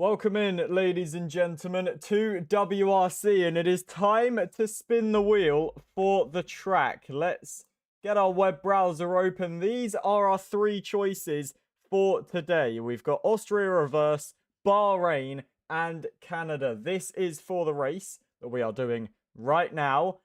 Welcome in, ladies and gentlemen, to WRC, and it is time to spin the wheel for the track. Let's get our web browser open. These are our three choices for today. We've got Austria Reverse, Bahrain, and Canada. This is for the race that we are doing right now.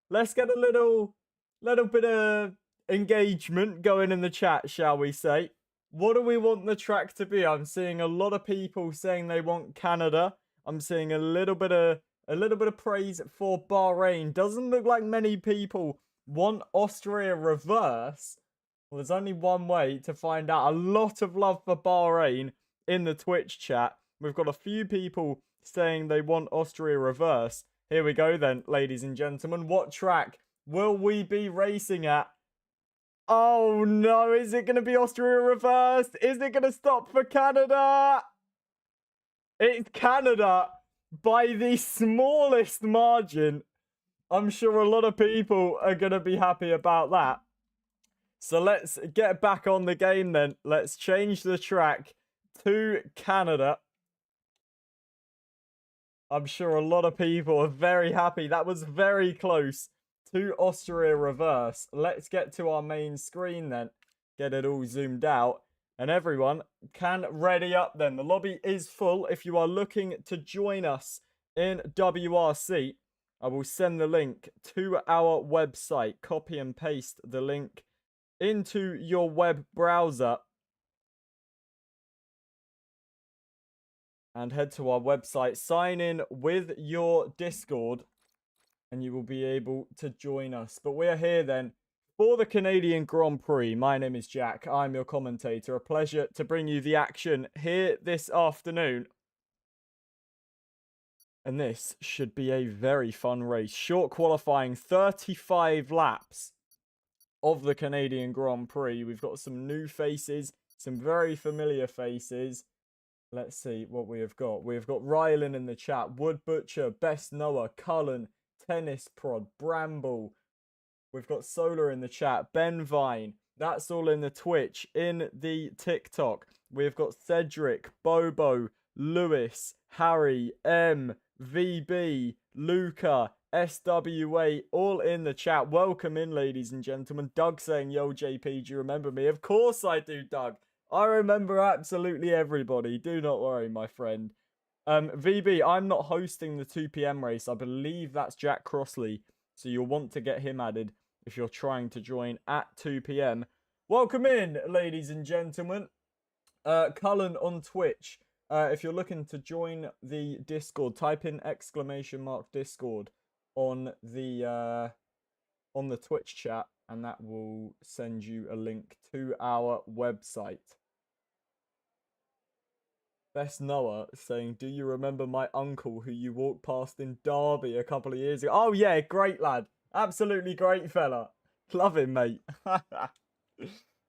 Let's get a little bit of engagement going in the chat, shall we say. What do we want the track to be? I'm seeing a lot of people saying they want Canada. I'm seeing a little bit of praise for Bahrain. Doesn't look like many people want Austria Reverse. Well, there's only one way to find out. A lot of love for Bahrain in the Twitch chat. We've got a few people saying they want Austria Reverse. Here we go then, ladies and gentlemen. What track will we be racing at? Oh no, is it going to be Austria Reverse? Is it going to stop for Canada? It's Canada by the smallest margin. I'm sure a lot of people are going to be happy about that. So let's get back on the game then. Let's change the track to Canada. I'm sure a lot of people are very happy. That was very close to Austria Reverse. Let's get to our main screen then. Get it all zoomed out. And everyone can ready up then. The lobby is full. If you are looking to join us in WRC, I will send the link to our website. Copy and paste the link into your web browser. And head to our website. Sign in with your Discord. And you will be able to join us. But we're here then for the Canadian Grand Prix. My name is Jack. I'm your commentator. A pleasure to bring you the action here this afternoon. And this should be a very fun race. Short qualifying, 35 laps of the Canadian Grand Prix. We've got some new faces, some very familiar faces. Let's see what we have got. We've got Rylan in the chat, Wood Butcher, Best Noah, Cullen, Tennis Prod, Bramble. We've got Solar in the chat, Ben Vine. That's all in the Twitch, in the TikTok. We've got Cedric, Bobo, Lewis, Harry, M, VB, Luca, SWA, all in the chat. Welcome in, ladies and gentlemen. Doug saying, yo, JP, do you remember me? Of course I do, Doug. I remember absolutely everybody. Do not worry, my friend. VB, I'm not hosting the 2 p.m. race. I believe that's Jack Crossley. So you'll want to get him added if you're trying to join at 2 p.m. Welcome in, ladies and gentlemen. Cullen on Twitch. If you're looking to join the Discord, type in !Discord on the Twitch chat, and that will send you a link to our website. Best Noah saying, do you remember my uncle who you walked past in Derby a couple of years ago? Oh yeah, great lad. Absolutely great fella. Love him, mate.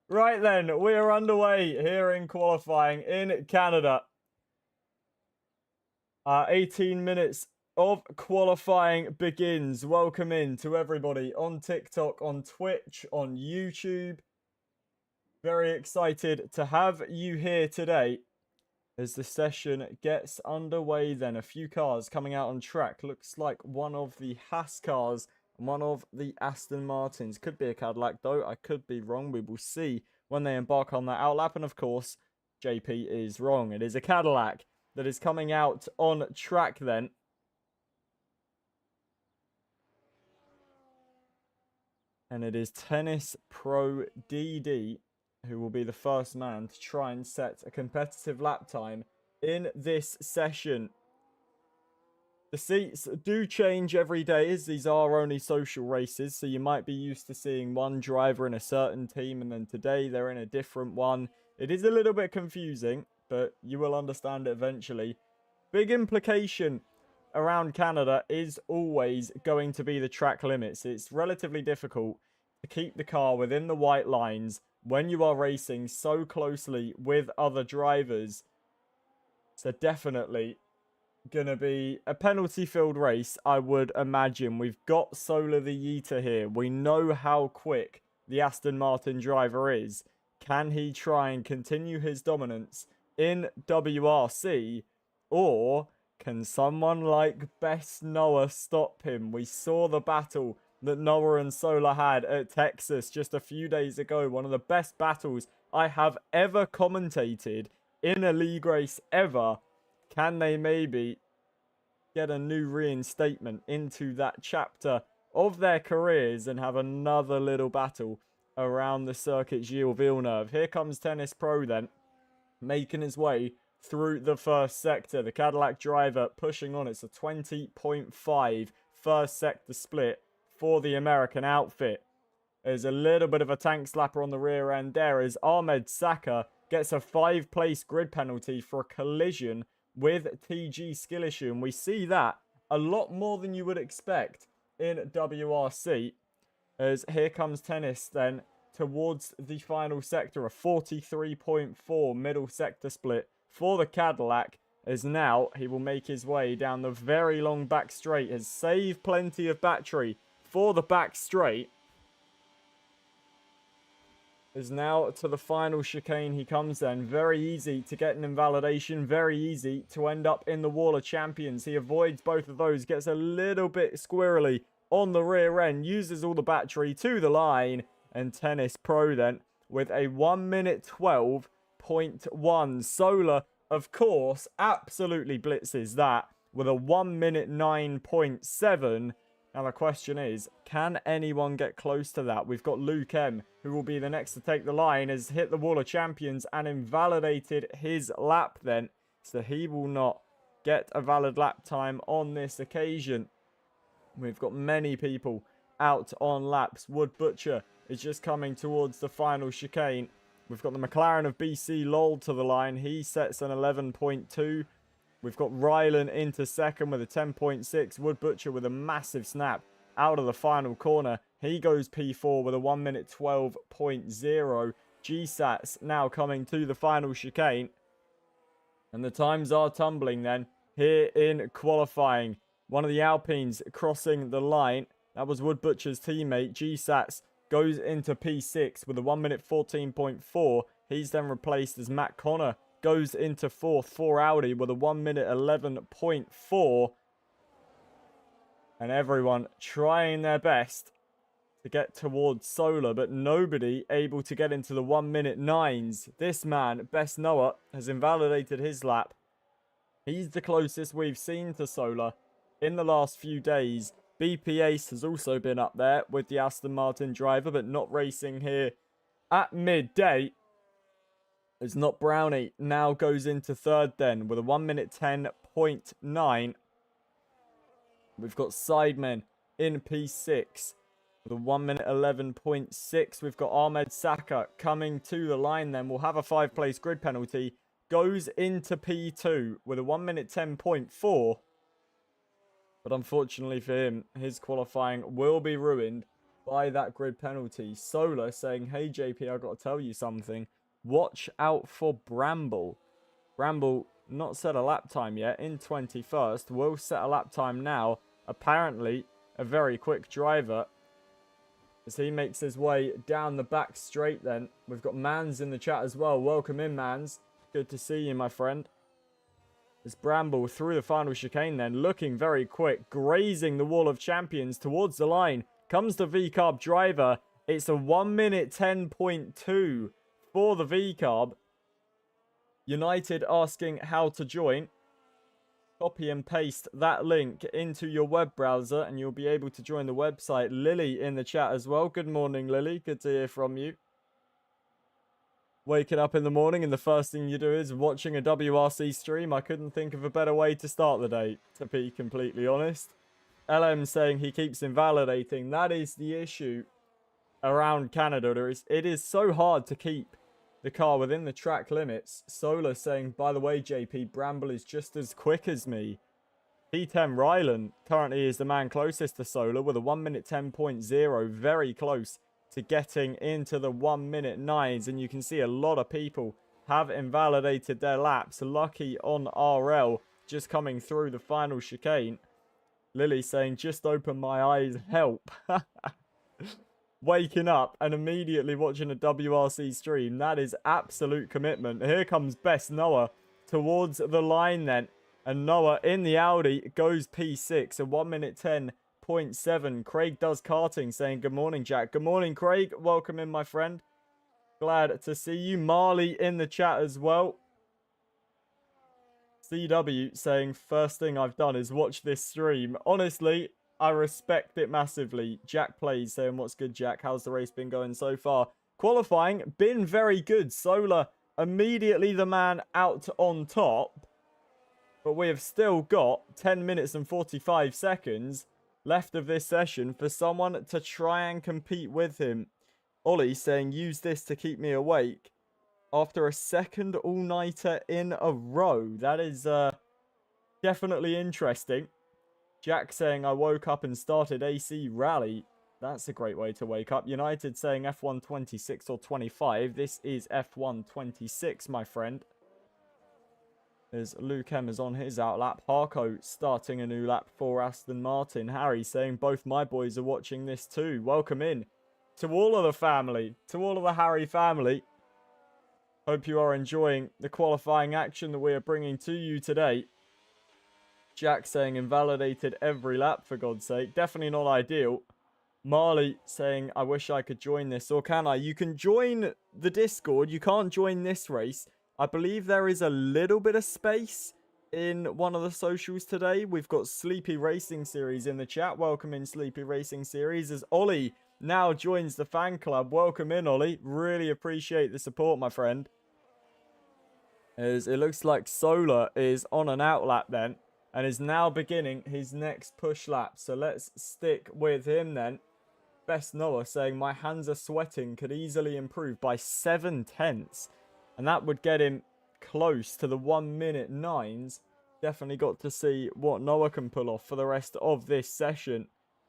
Right then, we are underway here in qualifying in Canada. 18 minutes of qualifying begins. Welcome in to everybody on TikTok, on Twitch, on YouTube. Very excited to have you here today. As the session gets underway then, a few cars coming out on track. Looks like one of the Haas cars and one of the Aston Martins. Could be a Cadillac though, I could be wrong. We will see when they embark on that outlap. And of course, JP is wrong. It is a Cadillac that is coming out on track then. And it is Tennis Pro DD who will be the first man to try and set a competitive lap time in this session. The seats do change every day as these are only social races, so you might be used to seeing one driver in a certain team and then today they're in a different one. It is a little bit confusing, but you will understand it eventually. Big implication around Canada is always going to be the track limits. It's relatively difficult to keep the car within the white lines when you are racing so closely with other drivers. So definitely gonna be a penalty-filled race, I would imagine. We've got Solar the Yeeter here. We know how quick the Aston Martin driver is. Can he try and continue his dominance in WRC Or can someone like Best Noah stop him? We saw the battle that Noah and Solar had at Texas just a few days ago. One of the best battles I have ever commentated in a league race ever. Can they maybe get a new reinstatement into that chapter of their careers and have another little battle around the circuit Gilles Villeneuve? Here comes Tennis Pro then, making his way through the first sector. The Cadillac driver pushing on. It's a 20.5 first sector split for the American outfit. There's a little bit of a tank slapper on the rear end there as Ahmed Saka gets a 5-place grid penalty for a collision with TG skill issue. And we see that a lot more than you would expect in WRC. As here comes Tennis then towards the final sector. A 43.4 middle sector split for the Cadillac. As now he will make his way down the very long back straight. Has saved plenty of battery for the back straight. Is now to the final chicane he comes then. Very easy to get an invalidation. Very easy to end up in the Wall of Champions. He avoids both of those. Gets a little bit squirrely on the rear end. Uses all the battery to the line. And Tennis Pro then with a 1 minute 12.1. Solar, of course, absolutely blitzes that with a 1 minute 9.7. Now the question is, can anyone get close to that? We've got Luke M, who will be the next to take the line, has hit the Wall of Champions and invalidated his lap then. So he will not get a valid lap time on this occasion. We've got many people out on laps. Wood Butcher is just coming towards the final chicane. We've got the McLaren of BC Lowell to the line. He sets an 11.2. We've got Rylan into second with a 10.6. Wood Butcher with a massive snap out of the final corner. He goes P4 with a 1 minute 12.0. GSATs now coming to the final chicane. And the times are tumbling then here in qualifying. One of the Alpines crossing the line. That was Wood Butcher's teammate. GSATs goes into P6 with a 1 minute 14.4. He's then replaced as Matt Connor goes into fourth for Audi with a 1 minute 11.4. And everyone trying their best to get towards Solar, but nobody able to get into the 1 minute 9s. This man, Best Noah, has invalidated his lap. He's the closest we've seen to Solar in the last few days. BP Ace has also been up there with the Aston Martin driver, but not racing here at midday. As Not Brownie now goes into third then with a 1 minute 10.9. We've got Sidemen in P6 with a 1 minute 11.6. We've got Ahmed Saka coming to the line then. We'll have a 5-place grid penalty. Goes into P2 with a 1 minute 10.4. But unfortunately for him, his qualifying will be ruined by that grid penalty. Solar saying, hey JP, I've got to tell you something. Watch out for Bramble. Bramble not set a lap time yet in 21st. Will set a lap time now. Apparently a very quick driver as he makes his way down the back straight then. We've got Mans in the chat as well. Welcome in, Mans. Good to see you, my friend. As Bramble through the final chicane then, looking very quick, grazing the Wall of Champions towards the line. Comes the V-Carb driver. It's a 1 minute 10.2 for the V-Carb. United asking how to join. Copy and paste that link into your web browser and you'll be able to join the website. Lily in the chat as well. Good morning, Lily. Good to hear from you. Waking up in the morning and the first thing you do is watching a WRC stream. I couldn't think of a better way to start the day, to be completely honest. LM saying he keeps invalidating. That is the issue around Canada. It is so hard to keep the car within the track limits. Solar saying, by the way, JP, Bramble is just as quick as me. P10 Rylan currently is the man closest to Solar with a 1 minute 10.0. Very close to getting into the 1 minute 9s. And you can see a lot of people have invalidated their laps. Lucky on RL just coming through the final chicane. Lily saying, just open my eyes, help. Waking up and immediately watching a WRC stream. That is absolute commitment. Here comes Best Noah towards the line then. And Noah in the Audi goes P6, a 1 minute 10.7. Craig does karting, saying good morning, Jack. Good morning, Craig. Welcome in, my friend. Glad to see you. Marley in the chat as well. CW saying, first thing I've done is watch this stream. Honestly, I respect it massively. Jack Plays saying, what's good, Jack? How's the race been going so far? Qualifying, been very good. Solar immediately the man out on top. But we have still got 10 minutes and 45 seconds left of this session for someone to try and compete with him. Ollie saying, use this to keep me awake after a second all-nighter in a row. That is definitely interesting. Jack saying, I woke up and started AC Rally. That's a great way to wake up. United saying F1 26 or 25. This is F1 26, my friend. As Luke M is on his outlap. Harco starting a new lap for Aston Martin. Harry saying, both my boys are watching this too. Welcome in to all of the family. To all of the Harry family. Hope you are enjoying the qualifying action that we are bringing to you today. Jack saying, invalidated every lap, for God's sake. Definitely not ideal. Marley saying, I wish I could join this. Or can I? You can join the Discord. You can't join this race. I believe there is a little bit of space in one of the socials today. We've got Sleepy Racing Series in the chat. Welcome in, Sleepy Racing Series. As Ollie now joins the fan club. Welcome in, Ollie. Really appreciate the support, my friend. As it looks like Solar is on an outlap then. And is now beginning his next push lap. So let's stick with him then. Best Noah saying, my hands are sweating. Could easily improve by 7/10. And that would get him close to the 1 minute 9s. Definitely got to see what Noah can pull off for the rest of this session.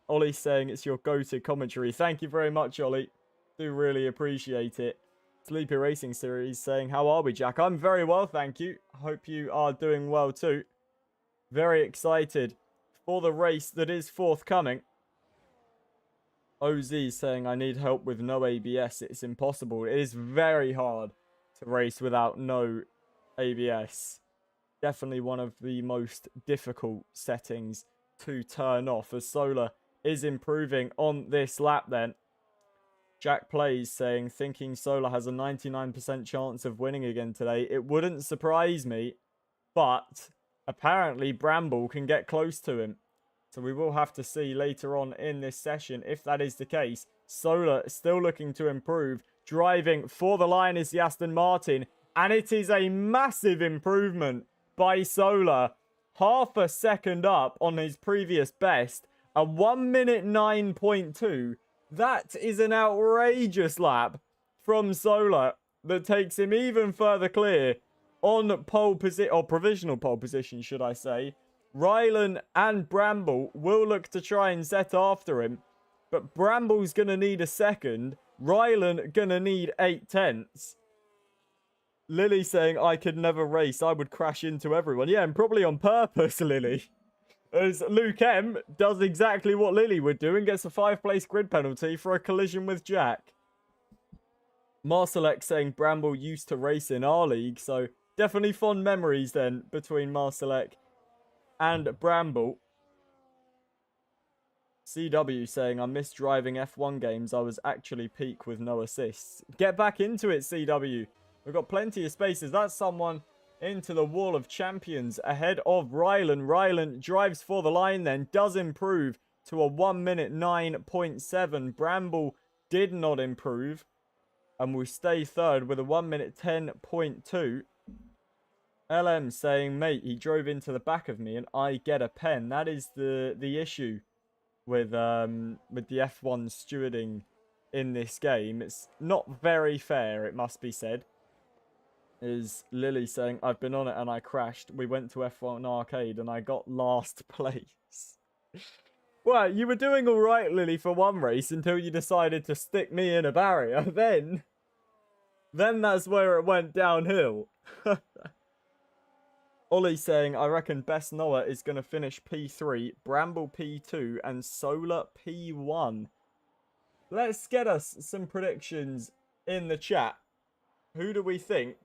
Ollie saying it's your go-to commentary. Thank you very much, Ollie. Do really appreciate it. Sleepy Racing Series saying, how are we, Jack? I'm very well, thank you. Hope you are doing well too. Very excited for the race that is forthcoming. OZ saying, I need help with no ABS. It's impossible. It is very hard to race without no ABS. Definitely one of the most difficult settings to turn off, as Solar is improving on this lap then. Jack Plays saying, thinking Solar has a 99% chance of winning again today. It wouldn't surprise me, but apparently Bramble can get close to him. So we will have to see later on in this session if that is the case. Solar still looking to improve. Driving for the line is the Aston Martin. And it is a massive improvement by Solar. Half a second up on his previous best. A 1 minute 9.2. That is an outrageous lap from Solar that takes him even further clear on pole position, or provisional pole position, should I say. Rylan and Bramble will look to try and set after him, but Bramble's going to need a second. Rylan going to need 8/10. Lily saying, I could never race. I would crash into everyone. Yeah, and probably on purpose, Lily. As Luke M does exactly what Lily would do and gets a 5-place grid penalty for a collision with Jack. Marcelek saying Bramble used to race in our league, so definitely fond memories then between Marcelek and Bramble. CW saying, I miss driving F1 games. I was actually peak with no assists. Get back into it, CW. We've got plenty of spaces. That's someone into the wall of champions ahead of Rylan. Rylan drives for the line then. Does improve to a 1 minute 9.7. Bramble did not improve. And will stay third with a 1 minute 10.2. LM saying, mate, he drove into the back of me and I get a pen. That is the issue with the F1 stewarding in this game. It's not very fair, it must be said. Is Lily saying, I've been on it and I crashed. We went to F1 Arcade and I got last place. Well, you were doing all right, Lily, for one race until you decided to stick me in a barrier. Then that's where it went downhill. Ollie saying, I reckon Best Noah is going to finish P3, Bramble P2, and Solar P1. Let's get us some predictions in the chat. Who do we think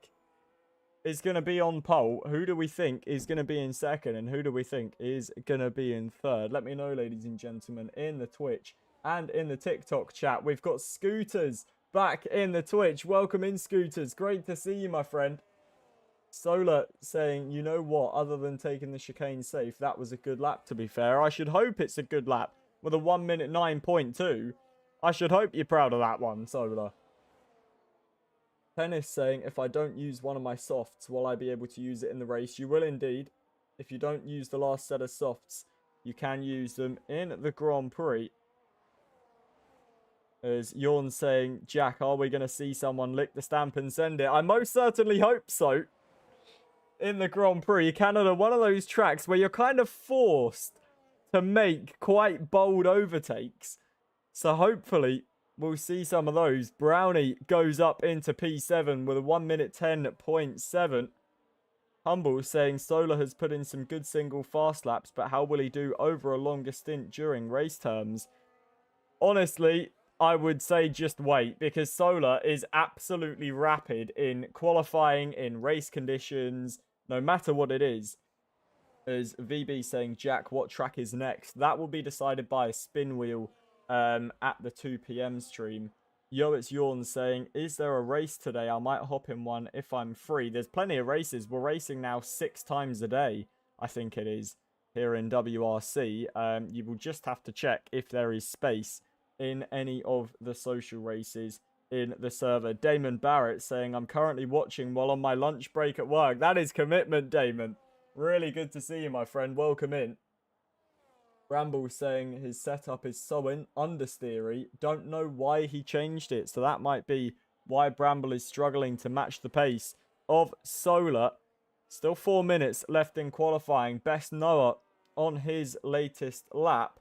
is going to be on pole? Who do we think is going to be in second? And who do we think is going to be in third? Let me know, ladies and gentlemen, in the Twitch and in the TikTok chat. We've got Scooters back in the Twitch. Welcome in, Scooters. Great to see you, my friend. Solar saying, you know what, other than taking the chicane safe, that was a good lap, to be fair. I should hope it's a good lap with a 1 minute 9.2. I should hope you're proud of that one, Solar. Tennis saying, if I don't use one of my softs, will I be able to use it in the race? You will indeed. If you don't use the last set of softs, you can use them in the Grand Prix. As Yawn saying, Jack, are we going to see someone lick the stamp and send it? I most certainly hope so. In the Grand Prix, Canada, one of those tracks where you're kind of forced to make quite bold overtakes. So hopefully we'll see some of those. Brownie goes up into P7 with a 1 minute 10.7. Humble saying Solar has put in some good single fast laps, but how will he do over a longer stint during race terms? Honestly, I would say just wait, because Solar is absolutely rapid in qualifying, in race conditions, no matter what it is. As VB saying, Jack, what track is next? That will be decided by a spin wheel at the 2 p.m. stream. Yo, it's Yawn saying, is there a race today? I might hop in one if I'm free. There's plenty of races. We're racing now 6 times a day, I think it is, here in WRC. You will just have to check if there is space in any of the social races in the server. Damon Barrett saying, I'm currently watching while on my lunch break at work. That is commitment, Damon. Really good to see you, my friend. Welcome in. Bramble saying his setup is so understeery. Don't know why he changed it. So that might be why Bramble is struggling to match the pace of Solar. Still 4 minutes left in qualifying. Best Noah on his latest lap.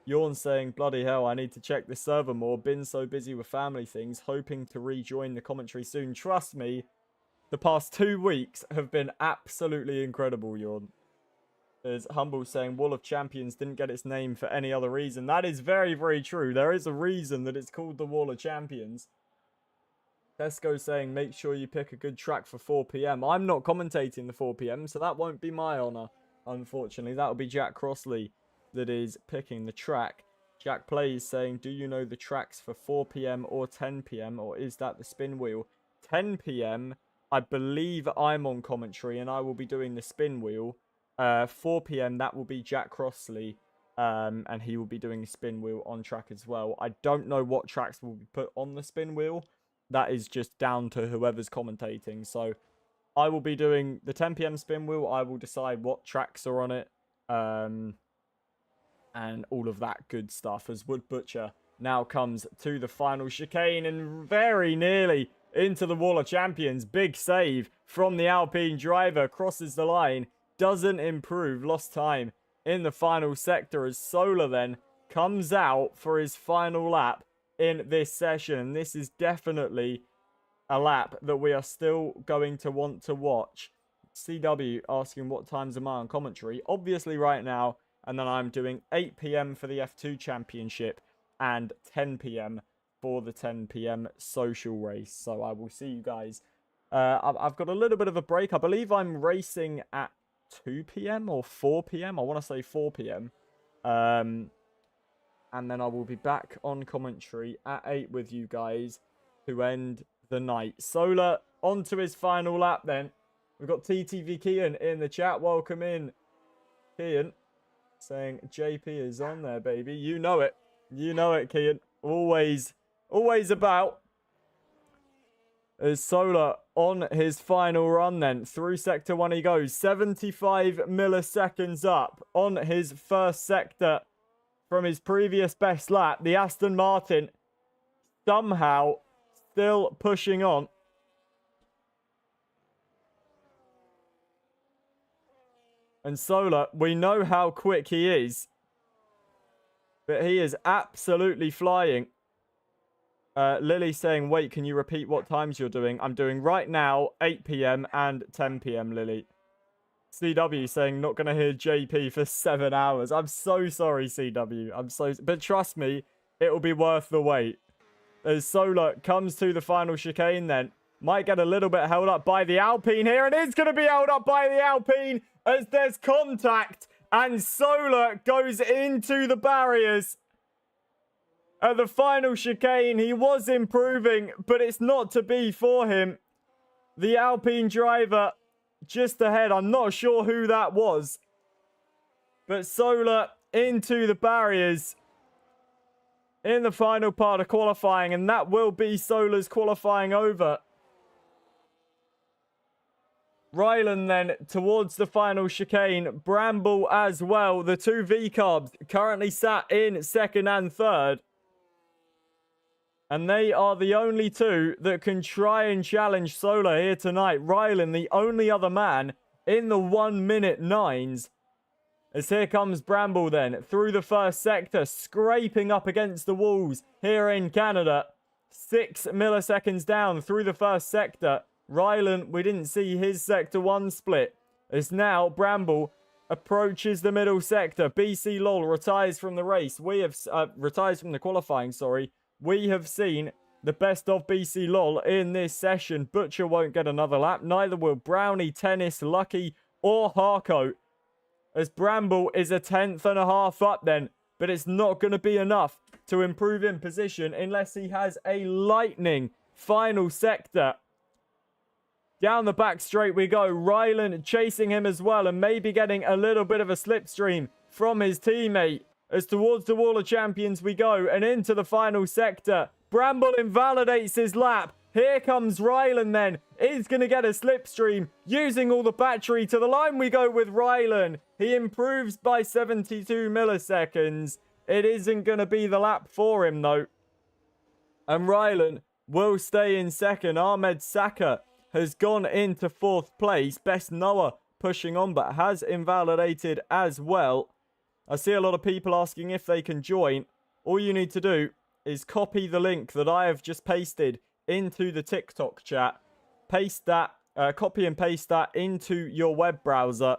Yawn saying, bloody hell, I need to check this server more. Been so busy with family things. Hoping to rejoin the commentary soon. Trust me, the past 2 weeks have been absolutely incredible, Yawn. There's Humble saying, Wall of Champions didn't get its name for any other reason. That is very, very true. There is a reason that it's called the Wall of Champions. Tesco saying, make sure you pick a good track for 4 p.m. I'm not commentating the 4 p.m, so that won't be my honour, unfortunately. That will be Jack Crossley that is picking the track. Jack Plays saying, do you know the tracks for 4 p.m. or 10 p.m, or is that the spin wheel? 10 p.m, I believe I'm on commentary and I will be doing the spin wheel. 4 p.m, that will be Jack Crossley, and he will be doing the spin wheel on track as well. I don't know what tracks will be put on the spin wheel. That is just down to whoever's commentating. So I will be doing the 10 p.m. spin wheel. I will decide what tracks are on it, and all of that good stuff, as Wood Butcher now comes to the final chicane and very nearly into the Wall of Champions. Big save from the Alpine driver, crosses the line. Doesn't improve, lost time in the final sector as Solar then comes out for his final lap in this session. And this is definitely a lap that we are still going to want to watch. CW asking what times am I on commentary? Obviously right now, and then I'm doing 8 p.m. for the F2 Championship and 10 p.m. for the 10 p.m. social race. So I will see you guys. I've got a little bit of a break. I believe I'm racing at 2 p.m. or 4 p.m. I want to say 4 p.m. And then I will be back on commentary at 8 with you guys to end the night. Solar onto his final lap then. We've got TTV Kian in the chat. Welcome in, Kian. Saying JP is on there, baby. You know it. You know it, Kian. Always about. As Solar on his final run then. Through sector 1 he goes. 75 milliseconds up on his first sector from his previous best lap. The Aston Martin somehow still pushing on. And Solar, we know how quick he is, but he is absolutely flying. Lily saying, wait, can you repeat what times you're doing? I'm doing right now 8 p.m. and 10 p.m, Lily. CW saying, not going to hear JP for 7 hours. I'm so sorry, CW. But trust me, it will be worth the wait. As Solar comes to the final chicane then. Might get a little bit held up by the Alpine here. And it's going to be held up by the Alpine as there's contact. And Solar goes into the barriers. At the final chicane, he was improving, but it's not to be for him. The Alpine driver just ahead. I'm not sure who that was. But Solar into the barriers in the final part of qualifying. And that will be Solar's qualifying over. Rylan then towards the final chicane. Bramble as well. The two V-Carbs currently sat in second and third. And they are the only two that can try and challenge Solar here tonight. Rylan, the only other man in the 1 minute 9s. As here comes Bramble then through the first sector, scraping up against the walls here in Canada. 6 milliseconds down through the first sector. Rylan, we didn't see his sector 1 split. As now Bramble approaches the middle sector. BC Lol retires from the race. We have retires from the qualifying, sorry. We have seen the best of BC Lol in this session. Butcher won't get another lap. Neither will Brownie, Tennis, Lucky, or Harco. As Bramble is a 10th and a half up then. But it's not going to be enough to improve in position unless he has a lightning final sector. Down the back straight we go. Rylan chasing him as well and maybe getting a little bit of a slipstream from his teammate. As towards the Wall of Champions we go and into the final sector. Bramble invalidates his lap. Here comes Rylan then. He's going to get a slipstream using all the battery. To the line we go with Rylan. He improves by 72 milliseconds. It isn't going to be the lap for him though. And Rylan will stay in second. Ahmed Saka has gone into 4th place. Best Noah pushing on but has invalidated as well. I see a lot of people asking if they can join. All you need to do is copy the link that I have just pasted into the TikTok chat. Paste that, copy and paste that into your web browser.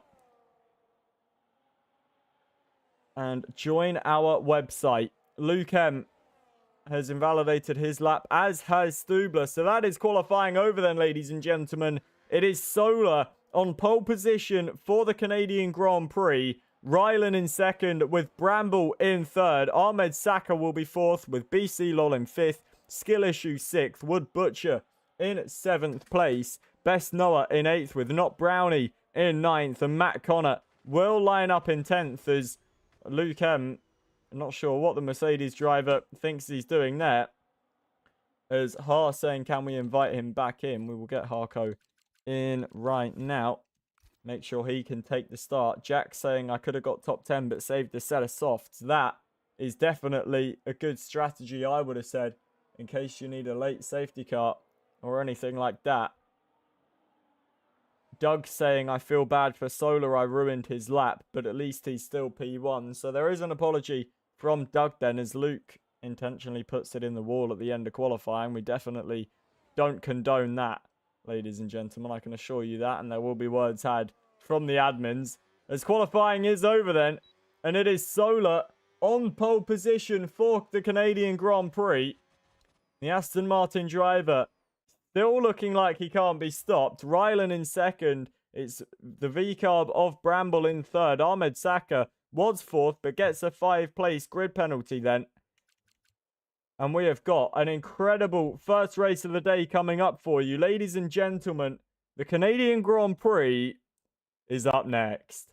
And join our website. Luke M has invalidated his lap, as has Stubler. So that is qualifying over then, ladies and gentlemen. It is Solar on pole position for the Canadian Grand Prix. Rylan in second with Bramble in third. Ahmed Saka will be 4th with BC Lol in 5th. Skill Issue 6th. Wood Butcher in 7th place. Best Noah in 8th with Not Brownie in 9th. And Matt Connor will line up in 10th as Luke M. I'm not sure what the Mercedes driver thinks he's doing there. As Har saying, can we invite him back in? We will get Harco in right now. Make sure he can take the start. Jack saying, I could have got top 10 but saved a set of softs. That is definitely a good strategy, I would have said, in case you need a late safety car or anything like that. Doug saying, I feel bad for Solar, I ruined his lap, but at least he's still P1. So there is an apology from Doug then, as Luke intentionally puts it in the wall at the end of qualifying. We definitely don't condone that, ladies and gentlemen. I can assure you that, and there will be words had from the admins. As qualifying is over then, and it is Solar on pole position for the Canadian Grand Prix. The Aston Martin driver still looking like he can't be stopped. Rylan in second. It's the V-Carb of Bramble in third. Ahmed Saka was 4th, but gets a 5-place grid penalty then. And we have got an incredible first race of the day coming up for you. Ladies and gentlemen, the Canadian Grand Prix is up next.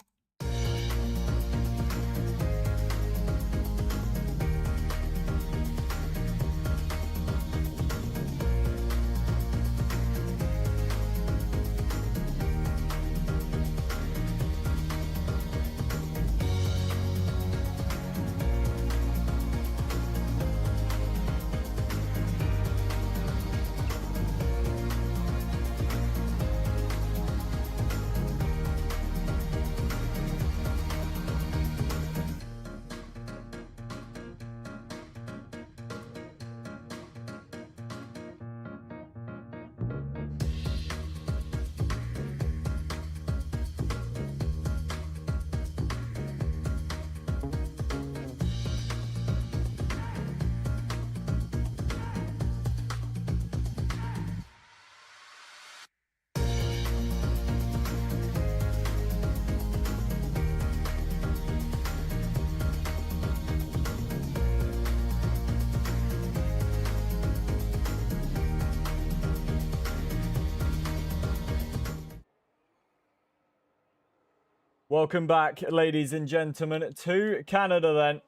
Welcome back, ladies and gentlemen, to Canada then.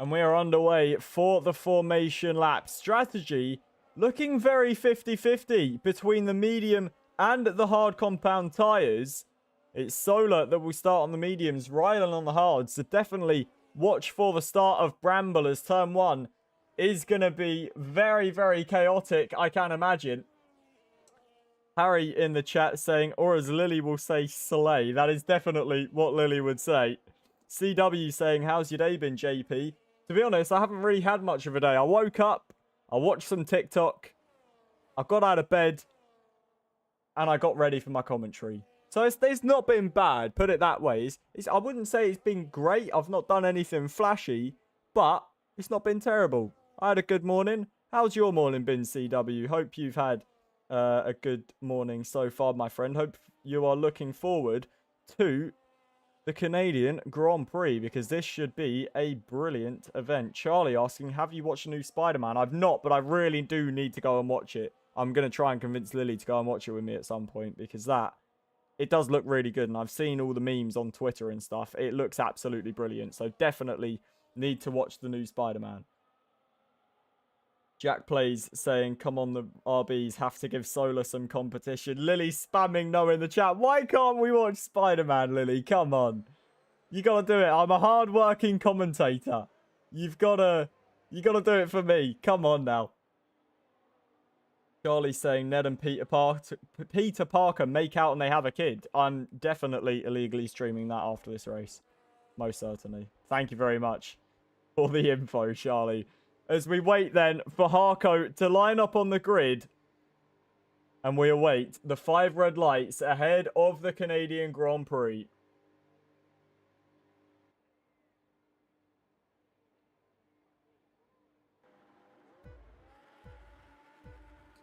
And we are underway for the formation lap. Strategy looking very 50-50 between the medium and the hard compound tyres. It's Solar that will start on the mediums, Rylan on the hards. So definitely watch for the start of Bramble, as turn 1 is going to be very, very chaotic, I can imagine. Harry in the chat saying, or as Lily will say, slay. That is definitely what Lily would say. CW saying, how's your day been, JP? To be honest, I haven't really had much of a day. I woke up, I watched some TikTok, I got out of bed, and I got ready for my commentary. So it's not been bad, put it that way. I wouldn't say it's been great. I've not done anything flashy, but it's not been terrible. I had a good morning. How's your morning been, CW? Hope you've had a good morning so far, my friend. Hope you are looking forward to the Canadian Grand Prix, because this should be a brilliant event. Charlie asking, have you watched the new Spider-Man? I've not, but I really do need to go and watch it. I'm going to try and convince Lily to go and watch it with me at some point, because it does look really good, and I've seen all the memes on Twitter and stuff. It looks absolutely brilliant, so definitely need to watch the new Spider-Man. Jack Plays saying, come on, the RBs have to give Solar some competition. Lily spamming no in the chat. Why can't we watch Spider-Man, Lily? Come on. You got to do it. I'm a hard-working commentator. You got to do it for me. Come on now. Charlie saying, Ned and Peter Parker make out and they have a kid. I'm definitely illegally streaming that after this race. Most certainly. Thank you very much for the info, Charlie. As we wait then for Harco to line up on the grid. And we await the 5 red lights ahead of the Canadian Grand Prix.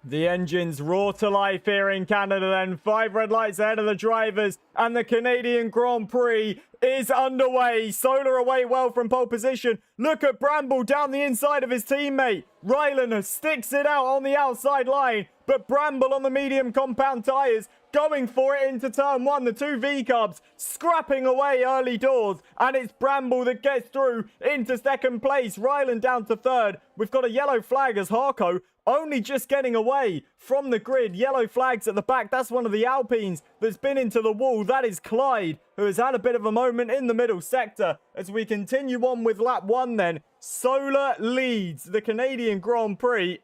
The engines roar to life here in Canada then. 5 red lights ahead of the drivers. And the Canadian Grand Prix is underway. Solar away well from pole position. Look at Bramble down the inside of his teammate. Rylan sticks it out on the outside line. But Bramble on the medium compound tyres going for it into turn 1. The 2 V-cubs scrapping away early doors. And it's Bramble that gets through into second place. Rylan down to third. We've got a yellow flag as Harco only just getting away from the grid. Yellow flags at the back. That's one of the Alpines that's been into the wall. That is Clyde, who has had a bit of a moment in the middle sector. As we continue on with lap 1 then. Solar leads the Canadian Grand Prix.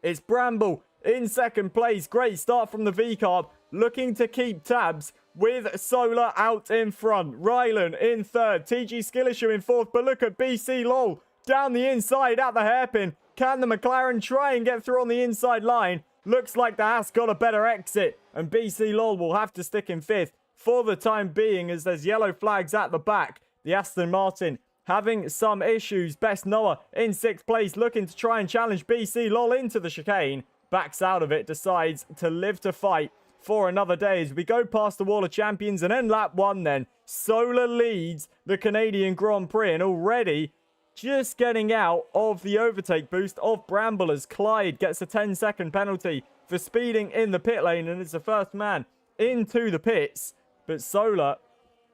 It's Bramble in second place. Great start from the V-carb. Looking to keep tabs with Solar out in front. Rylan in third. TG Skillishu in fourth. But look at BC Lol down the inside at the hairpin. Can the McLaren try and get through on the inside line? Looks like the Haas got a better exit. And BC Lol will have to stick in 5th for the time being, as there's yellow flags at the back. The Aston Martin having some issues. Best Noah in 6th place, looking to try and challenge BC Lol into the chicane. Backs out of it, decides to live to fight for another day as we go past the Wall of Champions and end lap 1 then. Solar leads the Canadian Grand Prix, and already just getting out of the overtake boost of Bramble as Clyde gets a 10-second penalty for speeding in the pit lane, and it's the first man into the pits. But Solar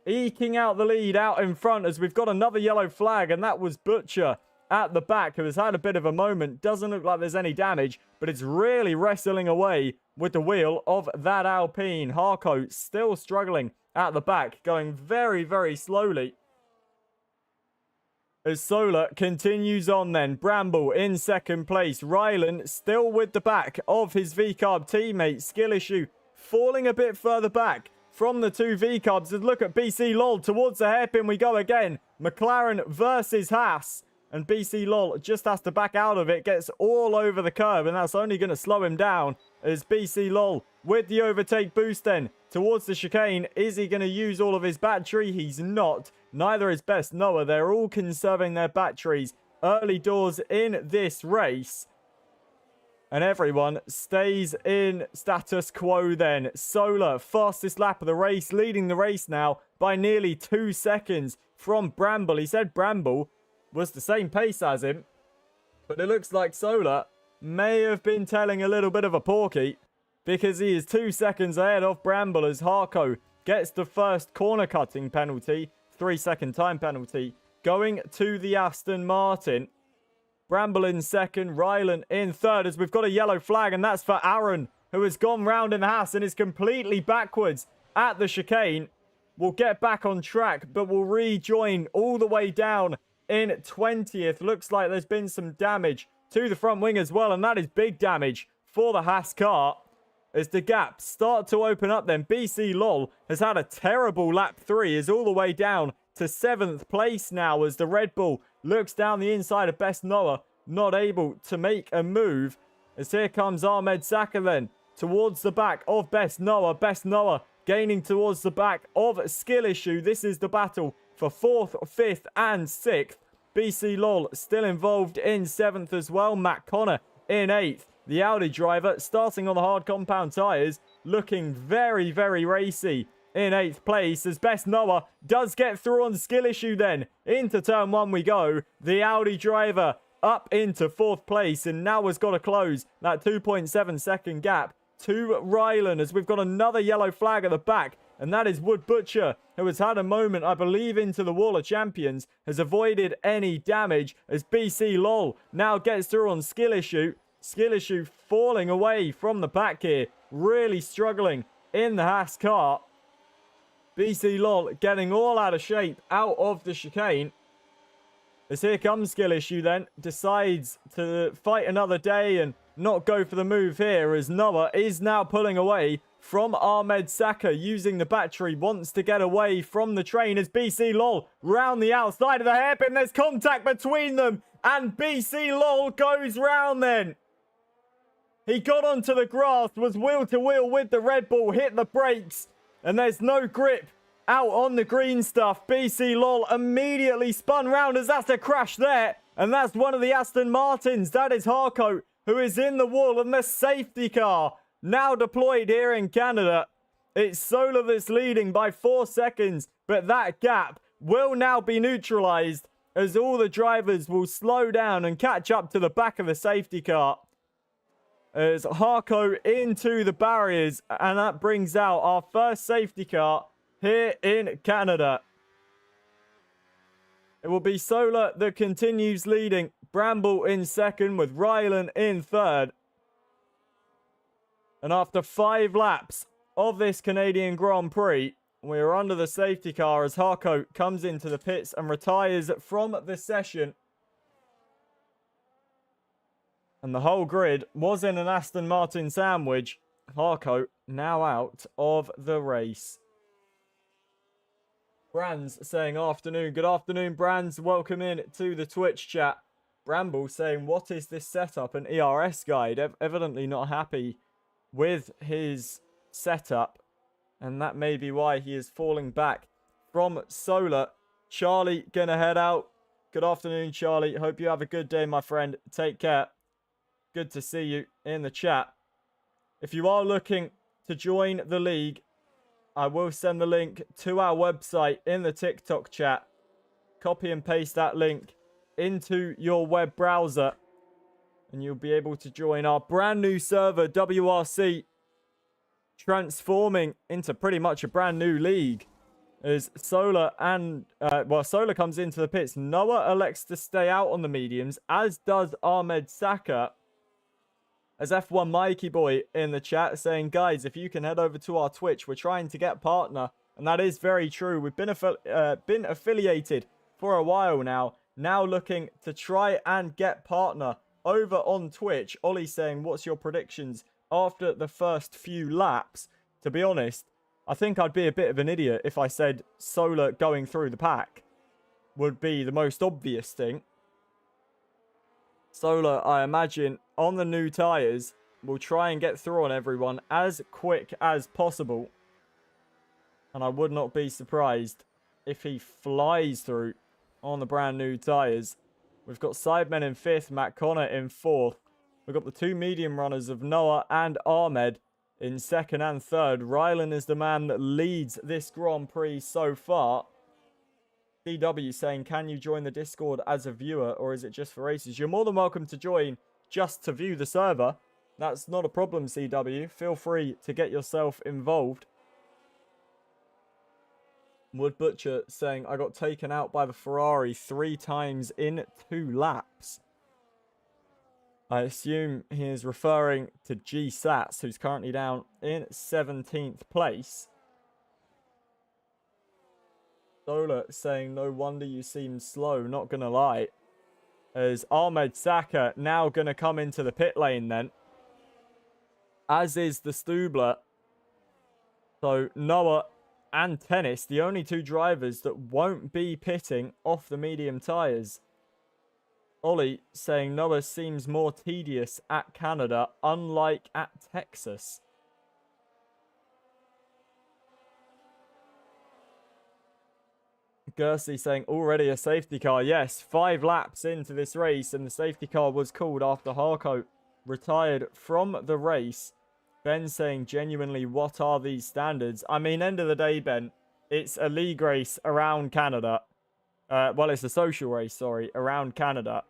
eking out the lead out in front as we've got another yellow flag, and that was Butcher at the back, who has had a bit of a moment. Doesn't look like there's any damage, but it's really wrestling away with the wheel of that Alpine. Harco still struggling at the back, going very, very slowly. As Solar continues on then. Bramble in second place. Rylan still with the back of his V-carb teammate. Skillishu falling a bit further back from the 2 V-cubs. And look at BC Lol. Towards the hairpin we go again. McLaren versus Haas. And BC Lol just has to back out of it. Gets all over the curb, and that's only going to slow him down. As BC Lol with the overtake boost then towards the chicane. Is he going to use all of his battery? He's not. Neither is Best Noah. They're all conserving their batteries early doors in this race. And everyone stays in status quo then. Solar, fastest lap of the race, leading the race now by nearly 2 seconds from Bramble. He said Bramble was the same pace as him, but it looks like Solar may have been telling a little bit of a porky, because he is 2 seconds ahead of Bramble as Harco gets the first corner cutting penalty, 3-second time penalty, going to the Aston Martin. Bramble in second, Rylan in third, as we've got a yellow flag, and that's for Aaron, who has gone round in the Haas and is completely backwards at the chicane. Will get back on track, but will rejoin all the way down in 20th. Looks like there's been some damage to the front wing as well, and that is big damage for the Haas car. As the gaps start to open up then, BC LOL has had a terrible lap 3, is all the way down to 7th place now as the Red Bull looks down the inside of Best Noah, not able to make a move. As here comes Ahmed Saka then towards the back of Best Noah. Best Noah gaining towards the back of Skill Issue. This is the battle for 4th, 5th and 6th. BC LOL still involved in 7th as well. Matt Connor in 8th. The Audi driver starting on the hard compound tyres, looking very, very racy in 8th place as Best Noah does get through on Skill Issue then. Into turn 1 we go. The Audi driver up into 4th place and now has got to close that 2.7 second gap to Rylan as we've got another yellow flag at the back. And that is Wood Butcher, who has had a moment, I believe, into the Wall of Champions, has avoided any damage as BC LOL now gets through on Skill Issue. Skill Issue falling away from the back here, really struggling in the Haas car. BC LOL getting all out of shape out of the chicane. As here comes Skill Issue then, decides to fight another day and not go for the move here as Noah is now pulling away from Ahmed Saka using the battery, wants to get away from the train as BC LOL round the outside of the hairpin. There's contact between them and BC LOL goes round then. He got onto the grass, was wheel to wheel with the Red Bull, hit the brakes, and there's no grip out on the green stuff. BC LOL immediately spun round as that's a crash there, and that's one of the Aston Martins. That is Harcourt, who is in the wall, and the safety car now deployed here in Canada. It's Solar that's leading by 4 seconds, but that gap will now be neutralized as all the drivers will slow down and catch up to the back of the safety car. As Harco into the barriers, and that brings out our first safety car here in Canada. It will be Solar that continues leading, Bramble in second with Rylan in third. And after 5 laps of this Canadian Grand Prix, we are under the safety car as Harco comes into the pits and retires from the session. And the whole grid was in an Aston Martin sandwich. Harco now out of the race. Brands saying afternoon. Good afternoon, Brands. Welcome in to the Twitch chat. Bramble saying, what is this setup? An ERS guide. Evidently not happy with his setup. And that may be why he is falling back from Solar. Charlie gonna head out. Good afternoon, Charlie. Hope you have a good day, my friend. Take care. Good to see you in the chat. If you are looking to join the league, I will send the link to our website in the TikTok chat. Copy and paste that link into your web browser and you'll be able to join our brand new server, WRC, transforming into pretty much a brand new league. As Solar and, Solar comes into the pits. Noah elects to stay out on the mediums, as does Ahmed Saka. As F1 Mikey Boy in the chat saying, guys, if you can head over to our Twitch, we're trying to get partner. And that is very true. We've been affiliated for a while now. Now looking to try and get partner over on Twitch. Ollie saying, what's your predictions after the first few laps? To be honest, I think I'd be a bit of an idiot if I said Solar going through the pack would be the most obvious thing. Solar, I imagine, on the new tyres, will try and get through on everyone as quick as possible. And I would not be surprised if he flies through on the brand new tyres. We've got Sidemen in 5th, Matt Connor in 4th. We've got the 2 medium runners of Noah and Ahmed in 2nd and 3rd. Rylan is the man that leads this Grand Prix so far. CW saying, can you join the Discord as a viewer or is it just for races? You're more than welcome to join just to view the server. That's not a problem, CW. Feel free to get yourself involved. Wood Butcher saying, I got taken out by the Ferrari 3 times in 2 laps. I assume he is referring to G Sats, who's currently down in 17th place. Solar saying, no wonder you seem slow, not gonna lie. As Ahmed Saka now gonna come into the pit lane then. As is the Stubler. So Noah and Tennis, the only 2 drivers that won't be pitting off the medium tyres. Ollie saying Noah seems more tedious at Canada, unlike at Texas. Gersey saying already a safety car. Yes, 5 laps into this race and the safety car was called after Harcourt retired from the race. Ben saying genuinely, what are these standards? I mean, end of the day, Ben, it's a league race around Canada. Well, it's a social race, sorry, around Canada.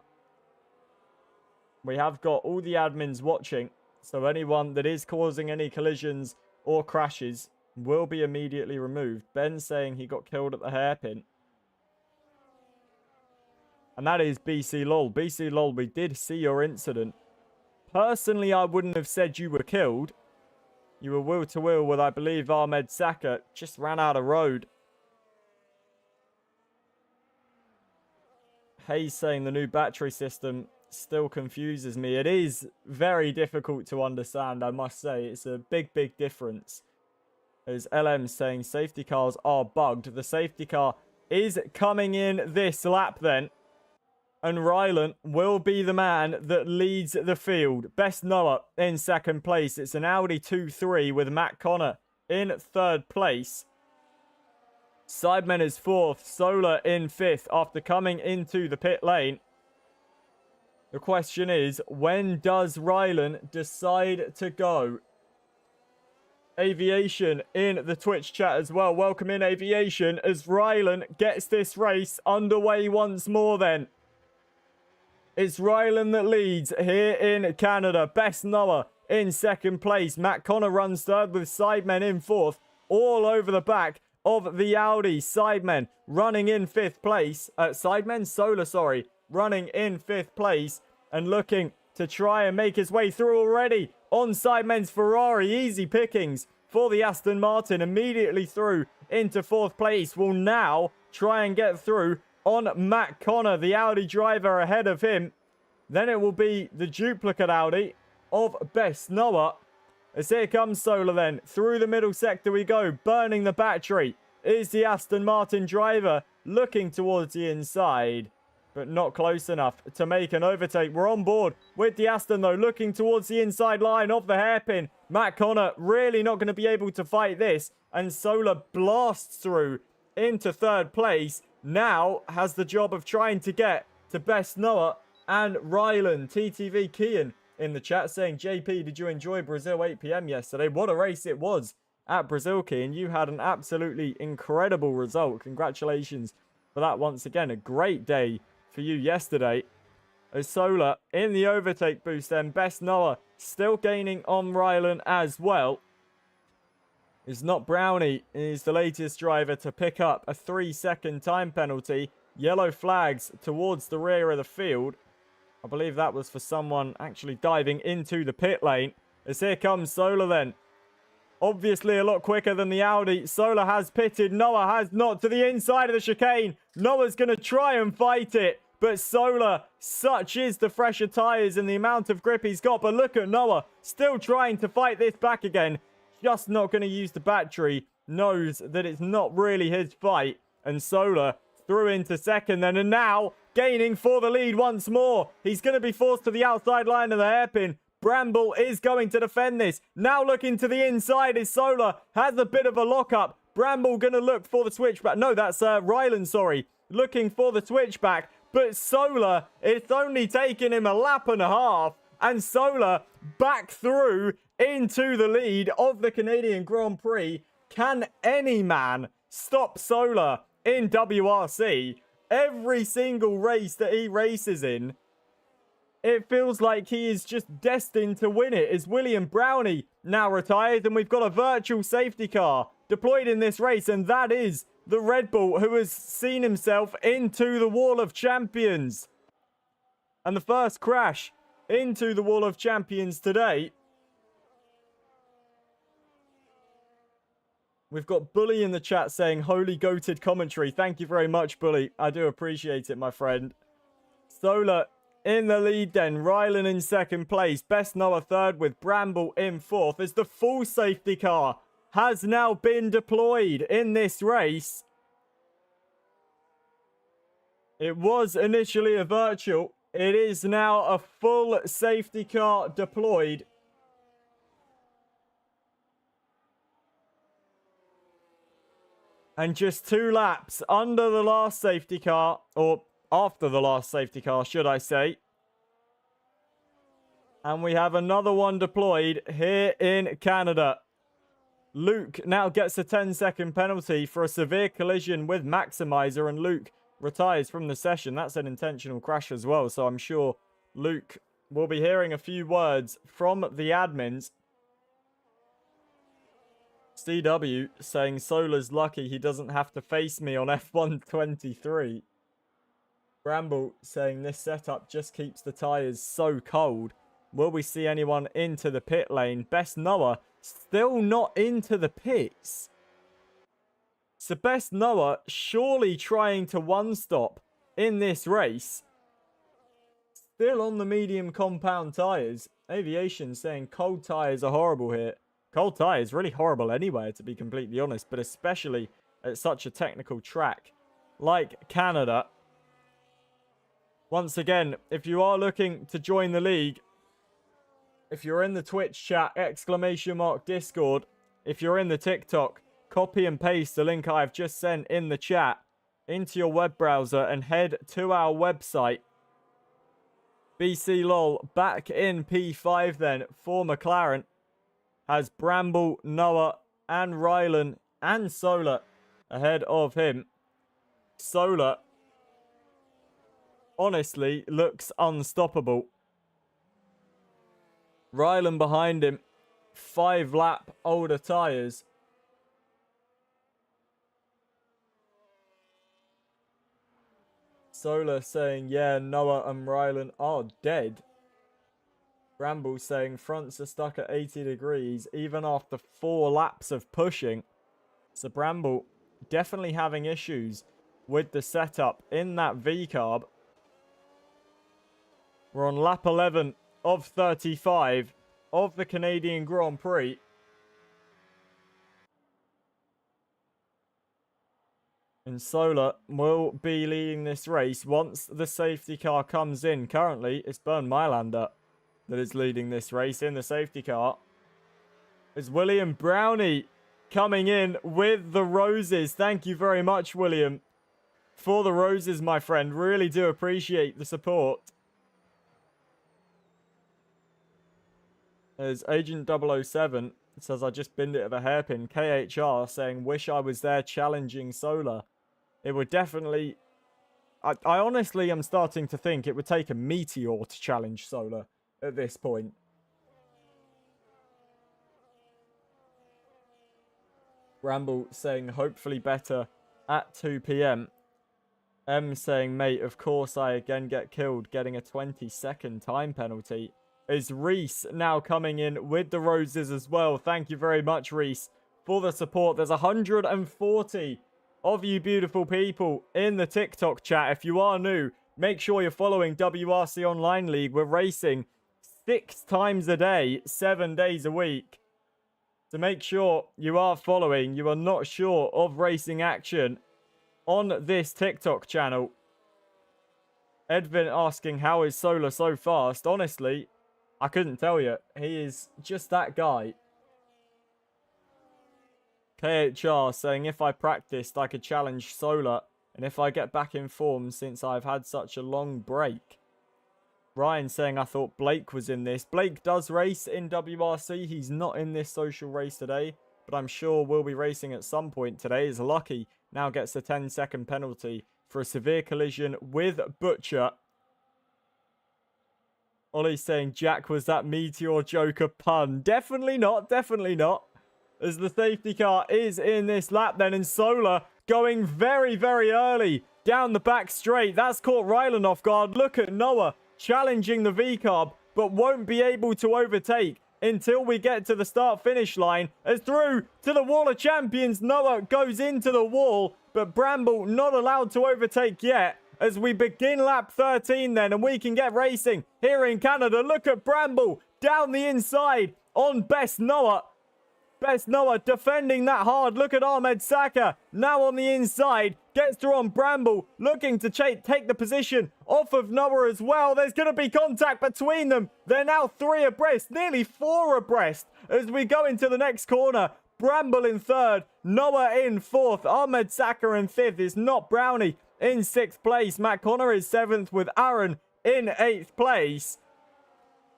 We have got all the admins watching, so anyone that is causing any collisions or crashes will be immediately removed. Ben saying he got killed at the hairpin. And that is BC Lol. BC Lol, we did see your incident. Personally, I wouldn't have said you were killed. You were wheel to wheel with, I believe, Ahmed Saka. Just ran out of road. Hayes saying the new battery system still confuses me. It is very difficult to understand, I must say. It's a big, big difference. As LM saying safety cars are bugged. The safety car is coming in this lap then. And Rylan will be the man that leads the field. Best Noah in 2nd place. It's an Audi 2-3 with Matt Connor in 3rd place. Sidemen is 4th. Solar in 5th after coming into the pit lane. The question is, when does Rylan decide to go? Aviation in the Twitch chat as well. Welcome in, Aviation, as Rylan gets this race underway once more then. It's Rylan that leads here in Canada. Best Noah in 2nd place. Matt Connor runs 3rd with Sidemen in 4th. All over the back of the Audi. Sidemen running in 5th place. Sidemen Solar, sorry. Running in 5th place. And looking to try and make his way through already. On Sidemen's Ferrari. Easy pickings for the Aston Martin. Immediately through into 4th place. Will now try and get through on Matt Connor, the Audi driver ahead of him. Then it will be the duplicate Audi of Best Noah. As here comes Solar then. Through the middle sector we go. Burning the battery is the Aston Martin driver. Looking towards the inside, but not close enough to make an overtake. We're on board with the Aston though. Looking towards the inside line of the hairpin. Matt Connor really not going to be able to fight this. And Solar blasts through into 3rd place. Now has the job of trying to get to Best Noah and Rylan. TTV Kian in the chat saying, JP, did you enjoy Brazil 8 PM yesterday? What a race it was at Brazil, Kian. You had an absolutely incredible result. Congratulations for that once again. A great day for you yesterday. As Solar in the overtake boost then. Best Noah still gaining on Rylan as well. It's not Brownie is the latest driver to pick up a 3-second time penalty. Yellow flags towards the rear of the field. I believe that was for someone actually diving into the pit lane. As here comes Solar then. Obviously a lot quicker than the Audi. Solar has pitted. Noah has not, to the inside of the chicane. Noah's going to try and fight it. But Solar, such is the fresher tyres and the amount of grip he's got. But look at Noah, still trying to fight this back again. Just not going to use the battery. Knows that it's not really his fight. And Solar through into 2nd then. And now gaining for the lead once more. He's going to be forced to the outside line of the hairpin. Bramble is going to defend this. Now looking to the inside is Solar. Has a bit of a lockup. Bramble going to look for the switchback. No, that's Rylan, sorry. Looking for the switchback. But Solar, it's only taken him a lap and a half. And Solar back through into the lead of the Canadian Grand Prix. Can any man stop Solar in WRC? Every single race that he races in, it feels like he is just destined to win it. Is William Brownie now retired? And we've got a virtual safety car deployed in this race, and that is the Red Bull, who has seen himself into the Wall of Champions. And the first crash into the Wall of Champions today. We've got Bully in the chat saying, holy goated commentary. Thank you very much, Bully. I do appreciate it, my friend. Solar in the lead then. Rylan in second place. Best Noah third with Bramble in fourth. As the full safety car has now been deployed in this race. It was initially a virtual. It is now a full safety car deployed. And just 2 laps under the last safety car, or after the last safety car, should I say. And we have another one deployed here in Canada. Luke now gets a 10-second penalty for a severe collision with Maximizer, and Luke retires from the session. That's an intentional crash as well, so I'm sure Luke will be hearing a few words from the admins. CW saying Solar's lucky he doesn't have to face me on F123. Bramble saying this setup just keeps the tyres so cold. Will we see anyone into the pit lane? Best Noah still not into the pits. So Best Noah surely trying to one-stop in this race. Still on the medium compound tyres. Aviation saying cold tyres are horrible here. Cold tyres really horrible anywhere, to be completely honest, but especially at such a technical track like Canada. Once again, if you are looking to join the league, if you're in the Twitch chat, !Discord, if you're in the TikTok, copy and paste the link I've just sent in the chat into your web browser and head to our website. BC LOL back in P5 then for McLaren. Has Bramble, Noah, and Rylan and Solar ahead of him. Solar honestly looks unstoppable. Rylan behind him. 5-lap older tyres. Solar saying, yeah, Noah and Rylan are dead. Bramble saying fronts are stuck at 80 degrees even after 4 laps of pushing. So Bramble definitely having issues with the setup in that V-carb. We're on lap 11 of 35 of the Canadian Grand Prix. And Solar will be leading this race once the safety car comes in. Currently, it's Bernd Mailander that is leading this race in the safety car. It's William Brownie coming in with the roses. Thank you very much, William, for the roses, my friend. Really do appreciate the support. As Agent 007 says, I just binned it of a hairpin. KHR saying, wish I was there challenging Solar. It would definitely... I honestly am starting to think it would take a meteor to challenge Solar at this point. Ramble saying hopefully better at 2 PM. M saying, mate, of course I again get killed, getting a 20-second time penalty. Is Reese now coming in with the roses as well? Thank you very much, Reese, for the support. There's 140 of you beautiful people in the TikTok chat. If you are new, make sure you're following WRC Online League. We're racing 6 times a day, 7 days a week. So make sure you are following. You are not sure of racing action on this TikTok channel. Edvin asking, how is Solar so fast? Honestly, I couldn't tell you. He is just that guy. KHR saying, if I practiced, I could challenge Solar. And if I get back in form since I've had such a long break. Ryan saying, I thought Blake was in this. Blake does race in WRC. He's not in this social race today, but I'm sure will be racing at some point today. Is Lucky now gets a 10-second penalty for a severe collision with Butcher. Ollie's saying, Jack, was that Meteor Joker pun? Definitely not. Definitely not. as the safety car is in this lap then. And Solar going very, very early down the back straight. That's caught Rylan off guard. Look at Noah challenging the V-carb, but won't be able to overtake until we get to the start-finish line. As through to the Wall of Champions, Noah goes into the wall, but Bramble not allowed to overtake yet. As we begin lap 13 then, and we can get racing here in Canada. Look at Bramble down the inside on Best Noah. Best Noah defending that hard. Look at Ahmed Saka now on the inside. Gets through on Bramble, looking to take the position off of Noah as well. There's going to be contact between them. They're now 3 abreast, nearly 4 abreast as we go into the next corner. Bramble in 3rd, Noah in 4th, Ahmed Saka in 5th. It's not Brownie in 6th place. Matt Connor is 7th with Aaron in 8th place.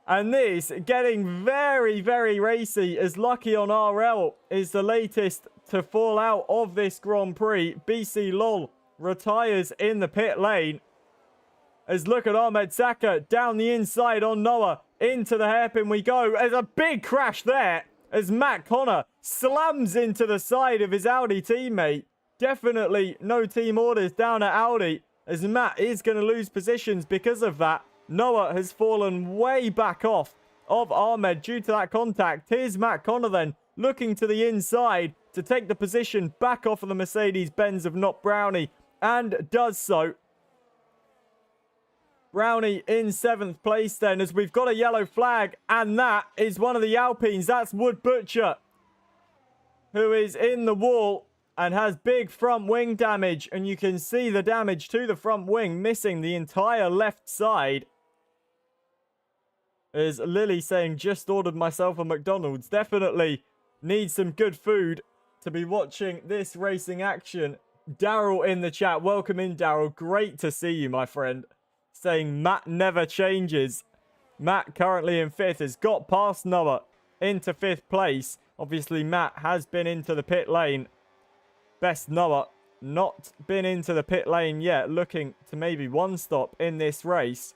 And this getting very, very racy as Lucky on RL is the latest to fall out of this Grand Prix. BC LOL retires in the pit lane. As look at Ahmed Saka down the inside on Noah. Into the hairpin we go. There's a big crash there as Matt Connor slams into the side of his Audi teammate. Definitely no team orders down at Audi as Matt is going to lose positions because of that. Noah has fallen way back off of Ahmed due to that contact. Here's Matt Connor then looking to the inside to take the position back off of the Mercedes-Benz of Not Brownie, and does so. Brownie in 7th place then as we've got a yellow flag, and that is one of the Alpines. That's Wood Butcher, who is in the wall and has big front wing damage, and you can see the damage to the front wing, missing the entire left side. As Lily saying, just ordered myself a McDonald's. Definitely need some good food to be watching this racing action. Daryl in the chat. Welcome in, Daryl. Great to see you, my friend. Saying Matt never changes. Matt currently in 5th has got past Noah into 5th place. Obviously, Matt has been into the pit lane. Best Noah not been into the pit lane yet. Looking to maybe one stop in this race.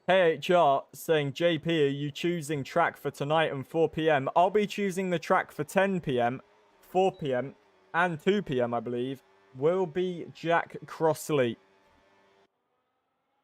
KHR saying, JP, are you choosing track for tonight and 4 p.m? I'll be choosing the track for 10 p.m, 4 p.m, and 2 p.m, I believe. Will be Jack Crossley.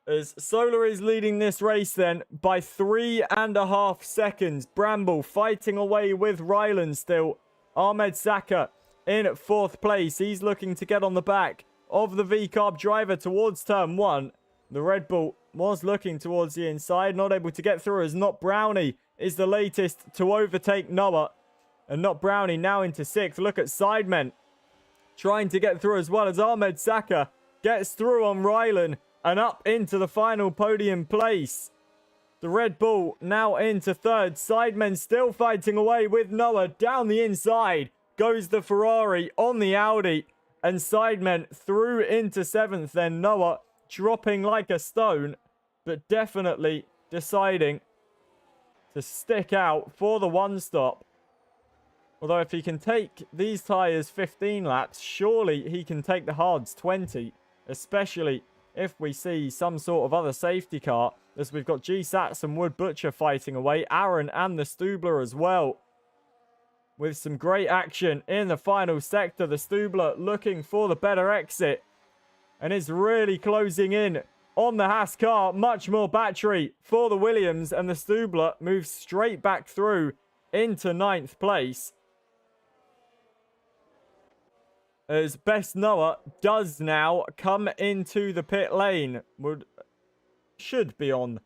As Solar is leading this race then by 3.5 seconds. Bramble fighting away with Rylan still. Ahmed Saka in 4th place. He's looking to get on the back of the V-Carb driver towards turn 1. The Red Bull was looking towards the inside, not able to get through as Not Brownie is the latest to overtake Noah. And Not Brownie now into 6th. Look at Sidemen trying to get through as well as Ahmed Saka gets through on Rylan and up into the final podium place. The Red Bull now into 3rd. Sidemen still fighting away with Noah. Down the inside goes the Ferrari on the Audi. And Sidemen through into 7th. Then Noah dropping like a stone, but definitely deciding to stick out for the one stop. Although if he can take these tyres 15 laps, surely he can take the hards 20, especially if we see some sort of other safety car, as we've got G-Sats and Wood Butcher fighting away, Aaron and the Stubler as well. With some great action in the final sector, the Stubler looking for the better exit. And it's really closing in on the Haas car. Much more battery for the Williams. And the Stubler moves straight back through into 9th place. As Best Noah does now come into the pit lane. Should be on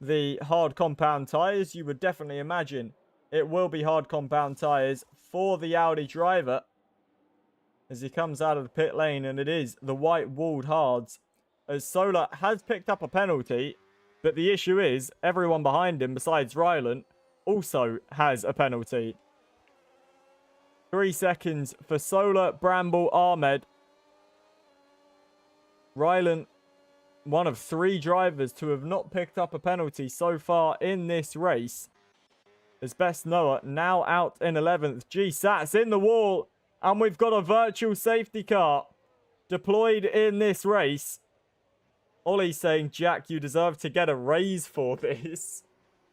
the hard compound tyres. You would definitely imagine it will be hard compound tyres for the Audi driver. As he comes out of the pit lane, and it is the white walled hards. As Solar has picked up a penalty, but the issue is everyone behind him besides Rylan also has a penalty. 3 seconds for Solar, Bramble, Ahmed. Rylan, one of 3 drivers to have not picked up a penalty so far in this race. As Best Noah now out in 11th. G-Sats in the wall. And we've got a virtual safety car deployed in this race. Ollie saying, Jack, you deserve to get a raise for this.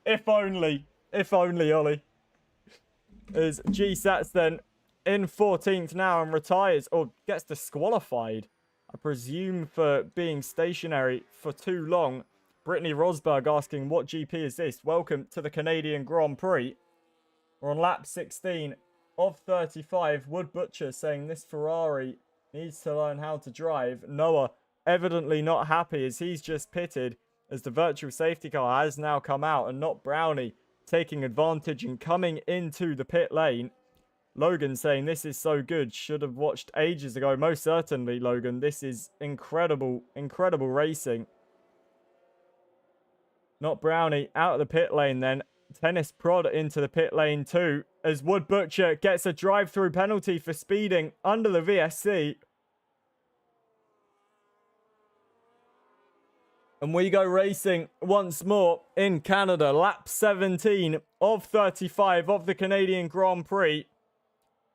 If only. If only, Ollie. As GSAT's then in 14th now and retires, or gets disqualified, I presume, for being stationary for too long. Brittany Rosberg asking, what GP is this? Welcome to the Canadian Grand Prix. We're on lap 16 of 35. Wood Butcher saying this Ferrari needs to learn how to drive. Noah evidently not happy as he's just pitted, as the virtual safety car has now come out, and not Brownie taking advantage and coming into the pit lane. Logan saying this is so good, should have watched ages ago. Most certainly, Logan, this is incredible, incredible racing. Not Brownie out of the pit lane then. Tennis Prod into the pit lane too, as Wood Butcher gets a drive-through penalty for speeding under the VSC. And we go racing once more in Canada. Lap 17 of 35 of the Canadian Grand Prix.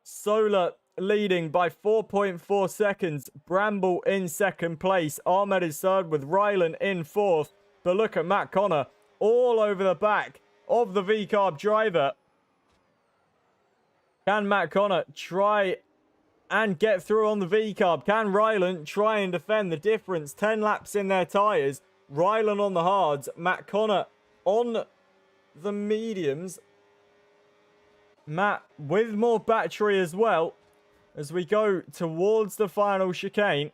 Solar leading by 4.4 seconds. Bramble in second place. Ahmed is third with Rylan in fourth. But look at Matt Connor all over the back of the V-Carb driver. Can Matt Connor try and get through on the V-Carb? Can Rylan try and defend the difference? 10 laps in their tyres. Rylan on the hards. Matt Connor on the mediums. Matt with more battery as well as we go towards the final chicane.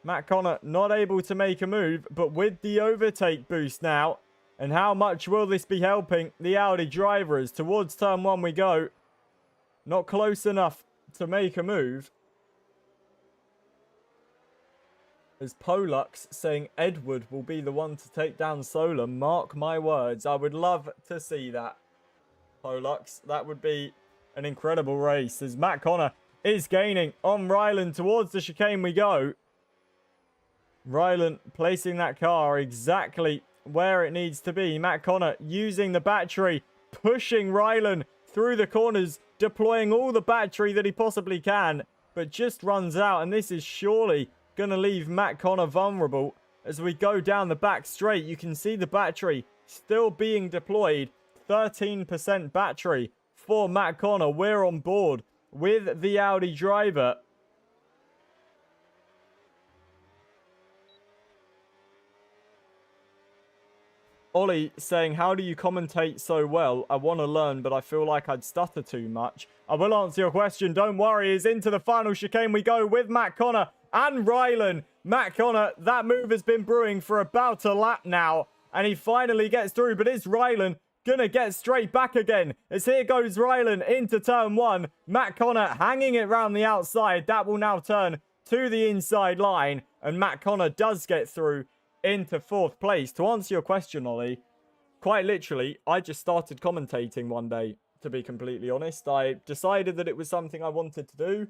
Matt Connor not able to make a move, but with the overtake boost now. And how much will this be helping the Audi drivers? Towards turn one we go. Not close enough to make a move. As Pollux saying Edward will be the one to take down Solar. Mark my words. I would love to see that. Pollux, that would be an incredible race. As Matt Connor is gaining on Rylan. Towards the chicane we go. Rylan placing that car exactly where it needs to be. Matt Connor using the battery, pushing Rylan through the corners, deploying all the battery that he possibly can, but just runs out. And this is surely going to leave Matt Connor vulnerable. As we go down the back straight, you can see the battery still being deployed. 13% battery for Matt Connor. We're on board with the Audi driver. Ollie saying, how do you commentate so well? I want to learn, but I feel like I'd stutter too much. I will answer your question. Don't worry. Is into the final chicane we go with Matt Connor and Rylan. Matt Connor, that move has been brewing for about a lap now. And he finally gets through. But is Rylan gonna get straight back again? As here goes Rylan into turn one. Matt Connor hanging it round the outside. That will now turn to the inside line. And Matt Connor does get through into fourth place. To answer your question, Ollie, quite literally, I just started commentating one day, to be completely honest. I decided that it was something I wanted to do.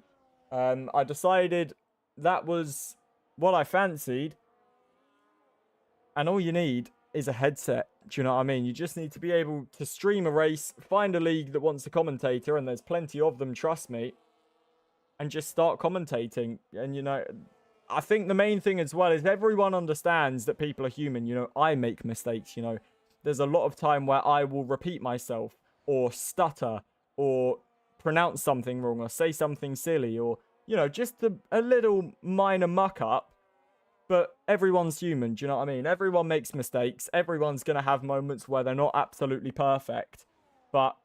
I decided that was what I fancied. And all you need is a headset. Do you know what I mean? You just need to be able to stream a race, find a league that wants a commentator, and there's plenty of them, trust me, and just start commentating. And, you know, I think the main thing as well is everyone understands that people are human. You know, I make mistakes, you know. There's a lot of time where I will repeat myself or stutter or pronounce something wrong or say something silly or, you know, just a little minor muck up. But everyone's human, do you know what I mean? Everyone makes mistakes. Everyone's going to have moments where they're not absolutely perfect. But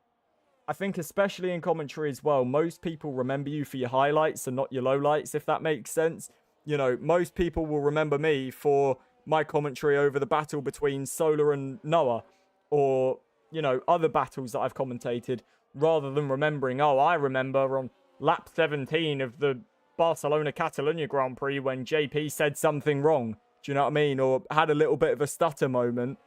I think especially in commentary as well, most people remember you for your highlights and not your lowlights, if that makes sense. You know, most people will remember me for my commentary over the battle between Solar and Noah, or, you know, other battles that I've commentated, rather than remembering, oh, I remember on lap 17 of the Barcelona-Catalunya Grand Prix when JP said something wrong. Do you know what I mean? Or had a little bit of a stutter moment.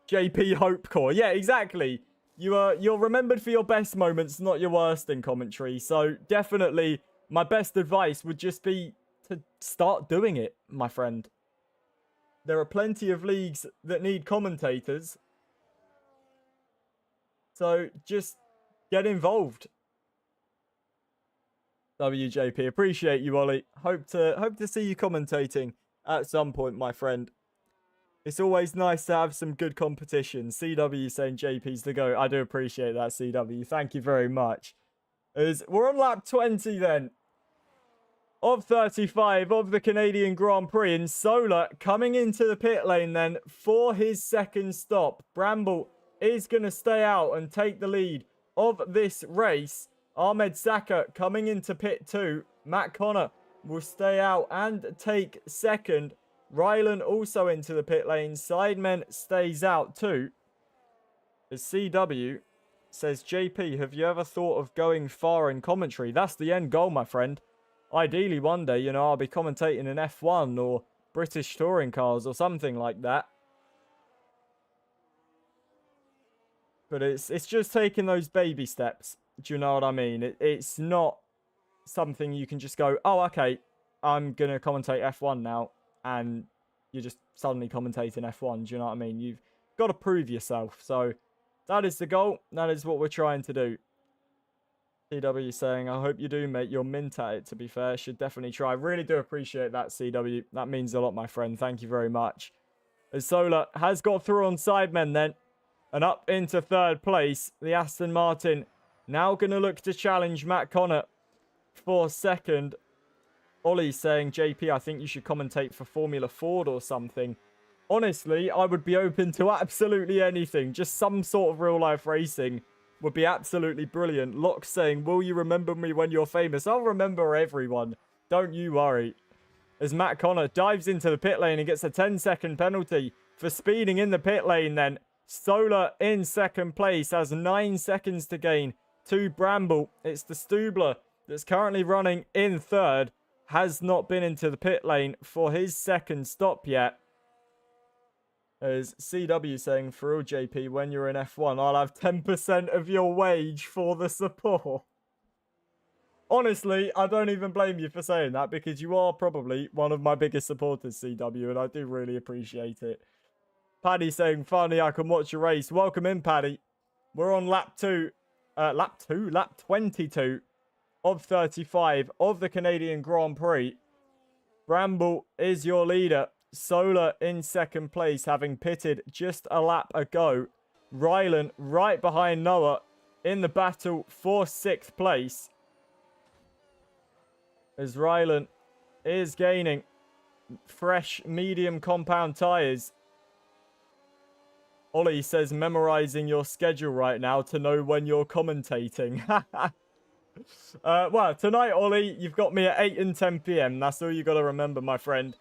JP Hope Core. Yeah, exactly. You're remembered for your best moments, not your worst in commentary. So definitely my best advice would just be to start doing it, my friend. There are plenty of leagues that need commentators. So just get involved. WJP, appreciate you, Ollie. Hope to see you commentating at some point, my friend. It's always nice to have some good competition. CW saying JP's the GOAT. I do appreciate that, CW. Thank you very much. We're on lap 20 then. Of 35 of the Canadian Grand Prix. And Solar coming into the pit lane then for his second stop. Bramble is going to stay out and take the lead of this race. Ahmed Saka coming into pit 2. Matt Connor will stay out and take second. Rylan also into the pit lane. Sidemen stays out too. As CW says, JP, have you ever thought of going far in commentary? That's the end goal, my friend. Ideally, one day, you know, I'll be commentating in F1 or British touring cars or something like that. But it's just taking those baby steps. Do you know what I mean? It's not something you can just go, oh, okay, I'm going to commentate F1 now. And you're just suddenly commentating F1. Do you know what I mean? You've got to prove yourself. So that is the goal. That is what we're trying to do. CW saying, I hope you do, mate. You're mint at it, to be fair. Should definitely try. Really do appreciate that, CW. That means a lot, my friend. Thank you very much. As Solar has got through on Sidemen then. And up into third place. The Aston Martin now going to look to challenge Matt Connor for second. Ollie saying, JP, I think you should commentate for Formula Ford or something. Honestly, I would be open to absolutely anything. Just some sort of real-life racing would be absolutely brilliant. Locke saying, will you remember me when you're famous? I'll remember everyone. Don't you worry. As Matt Connor dives into the pit lane and gets a 10-second penalty for speeding in the pit lane then. Solar in second place has 9 seconds to gain to Bramble. It's the Stubler that's currently running in third. Has not been into the pit lane for his second stop yet. As CW saying, for real, JP, when you're in F1, I'll have 10% of your wage for the support. Honestly, I don't even blame you for saying that, because you are probably one of my biggest supporters, CW, and I do really appreciate it. Paddy saying, finally, I can watch a race. Welcome in, Paddy. We're on lap 22 of 35 of the Canadian Grand Prix. Bramble is your leader. Solar in second place, having pitted just a lap ago. Rylan right behind Noah in the battle for 6th place. As Rylan is gaining fresh medium compound tyres. Ollie says, memorizing your schedule right now to know when you're commentating. Well, tonight, Ollie, you've got me at 8 and 10 p.m. That's all you got to remember, my friend.